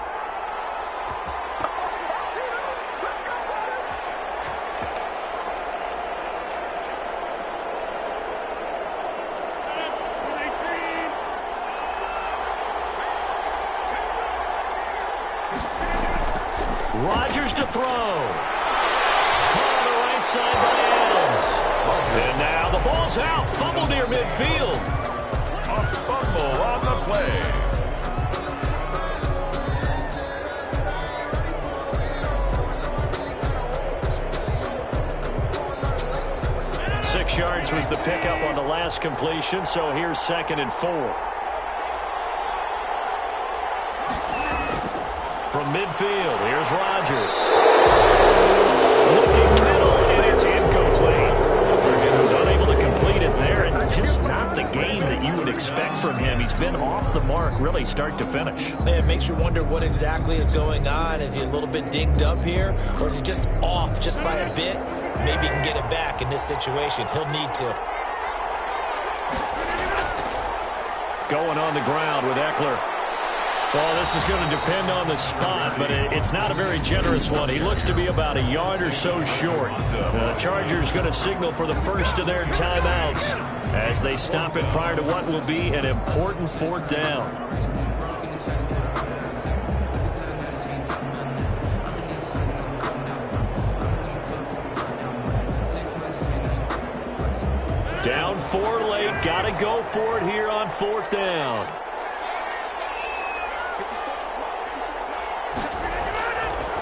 Speaker 11: Rodgers to throw. Caught on the right side by Adams. And now the ball's out. Fumble near midfield.
Speaker 12: A fumble on the play.
Speaker 11: Six yards was the pickup on the last completion, so here's 2nd and 4. From midfield, here's Rodgers. Looking middle, and it's incomplete. He was unable to complete it there, and just not the game that you would expect from him. He's been off the mark, really, start to finish.
Speaker 13: It makes you wonder what exactly is going on. Is he a little bit dinged up here, or is he just off just by a bit? Maybe he can get it back in this situation. He'll need to.
Speaker 11: Going on the ground with Eckler. Well, this is going to depend on the spot, but it's not a very generous one. He looks to be about a yard or so short. The Chargers going to signal for the first of their timeouts as they stop it prior to what will be an important 4th down. Down 4 late, got to go for it here on 4th down.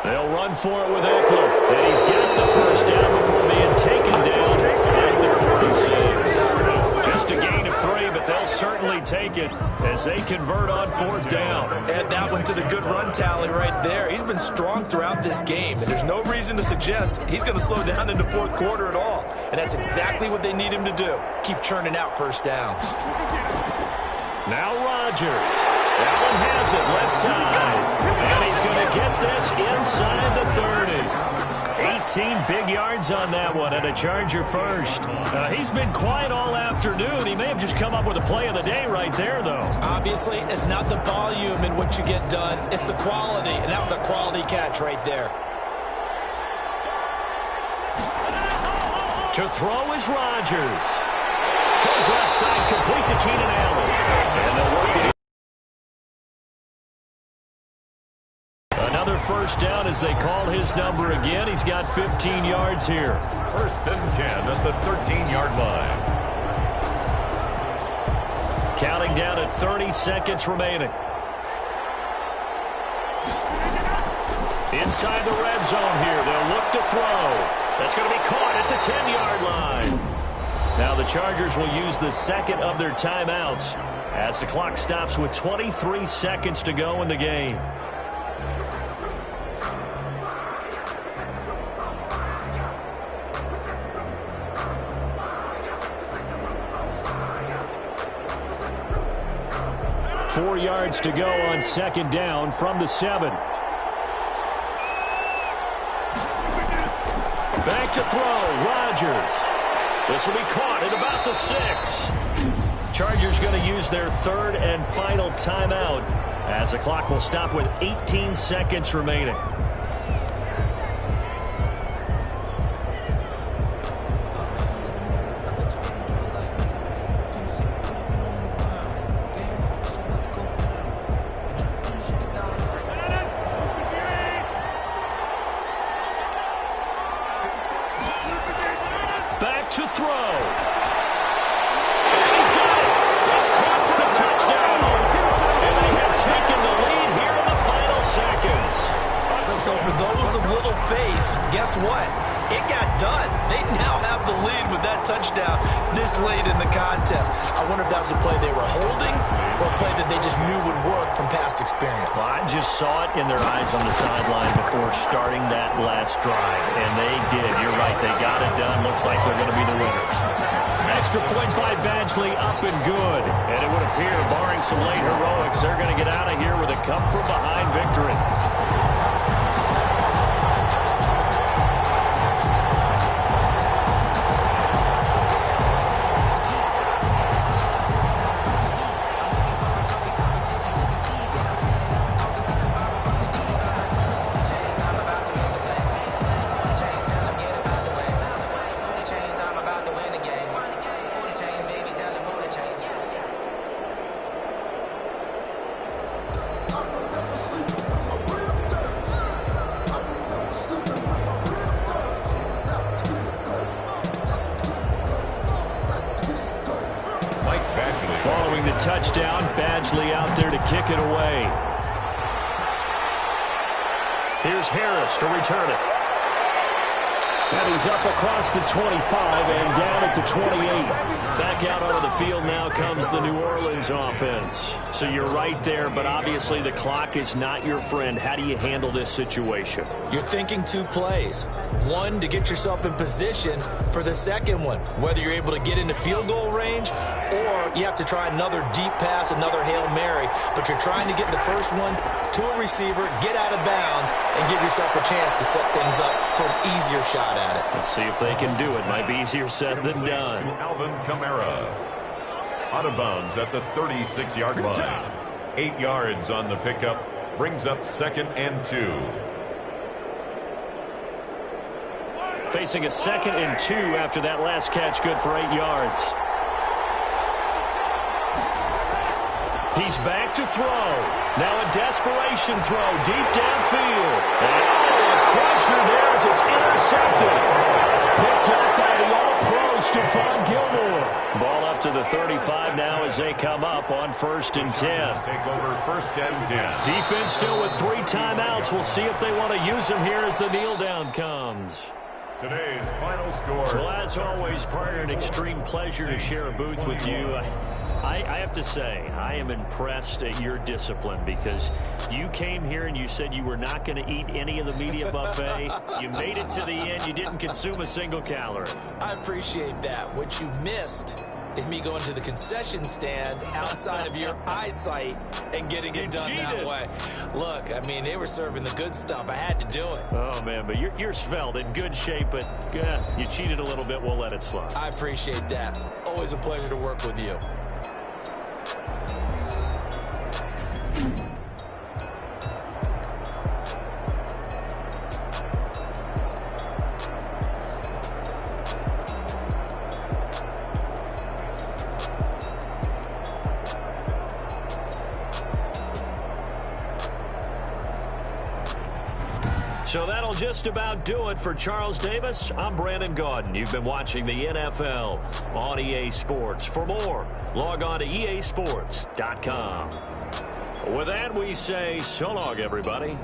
Speaker 11: They'll run for it with Eckler. And he's got the first down before being taken down at the 46. Just a gain of 3, but they'll certainly take it as they convert on 4th down.
Speaker 13: Add that one to the good run tally right there. He's been strong throughout this game, and there's no reason to suggest he's going to slow down in the 4th quarter at all. And that's exactly what they need him to do. Keep churning out first downs.
Speaker 11: Now Rodgers. Allen has it left side. And he's going to get this inside the 30. 18 big yards on that one, and a Charger first. He's been quiet all afternoon. He may have just come up with a play of the day right there, though.
Speaker 13: Obviously, it's not the volume in what you get done. It's the quality, and that was a quality catch right there.
Speaker 11: To throw is Rodgers. Throws left side, complete to Keenan Allen. And they'll work it in. Another first down as they call his number again. He's got 15 yards here.
Speaker 12: 1st and 10 at the 13-yard line.
Speaker 11: Counting down at 30 seconds remaining. Inside the red zone here. They'll look to throw. That's going to be caught at the 10-yard line. Now the Chargers will use the 2nd of their timeouts as the clock stops with 23 seconds to go in the game. Four yards to go on 2nd down from the 7. Back to throw, Rodgers. This will be caught at about the 6. Chargers going to use their 3rd and final timeout as the clock will stop with 18 seconds remaining. Back to throw. And he's got it. It's caught for a touchdown. And they have taken the lead here in the final seconds.
Speaker 13: So for those of little faith, guess what? It got done. They now have the lead with that touchdown. This this late in the contest. I wonder if that was a play they were holding or a play that they just knew would work from past experience.
Speaker 11: Well, I just saw it in their eyes on the sideline before starting that last drive, and they did. You're right. They got it done. Looks like they're going to be the winners. Extra point by Badgley, up and good. And it would appear, barring some late heroics, they're going to get out of here with a come-from-behind victory. Following the touchdown, Badgley out there to kick it away. Here's Harris to return it. And he's up across the 25 and down at the 28. Back out onto the field now comes the New Orleans offense. So you're right there, but obviously the clock is not your friend. How do you handle this situation?
Speaker 13: You're thinking two plays. One, to get yourself in position for the second one, whether you're able to get into field goal range or you have to try another deep pass, another Hail Mary, but you're trying to get the first one to a receiver, get out of bounds, and give yourself a chance to set things up for an easier shot at it.
Speaker 11: Let's see if they can do it. Might be easier said than done.
Speaker 12: Alvin Kamara. Out of bounds at the 36-yard line. 8 yards on the pickup. Brings up 2nd and 2.
Speaker 11: Facing a 2nd and 2 after that last catch, good for 8 yards. He's back to throw. Now a desperation throw deep downfield. And a crusher there as it's intercepted. Picked up by the All-Pro Stephon Gilmore. Ball up to the 35 now as they come up on 1st and 10.
Speaker 12: Take over 1st and 10.
Speaker 11: Defense still with 3 timeouts. We'll see if they want to use them here as the kneel down comes.
Speaker 12: Today's final score.
Speaker 11: Well, as always, partner, an extreme pleasure to share a booth with you. I have to say, I am impressed at your discipline because you came here and you said you were not going to eat any of the media buffet. You made it to the end. You didn't consume a single calorie.
Speaker 13: I appreciate that. What you missed is me going to the concession stand outside of your eyesight and getting it done that way. Look, I mean, they were serving the good stuff. I had to do it.
Speaker 11: Oh, man, but you're svelte, in good shape, but you cheated a little bit. We'll let it slide.
Speaker 13: I appreciate that. Always a pleasure to work with you.
Speaker 11: So that'll just about do it for Charles Davis. I'm Brandon Gaudin. You've been watching the NFL on EA Sports. For more, log on to easports.com. With that, we say so long, everybody.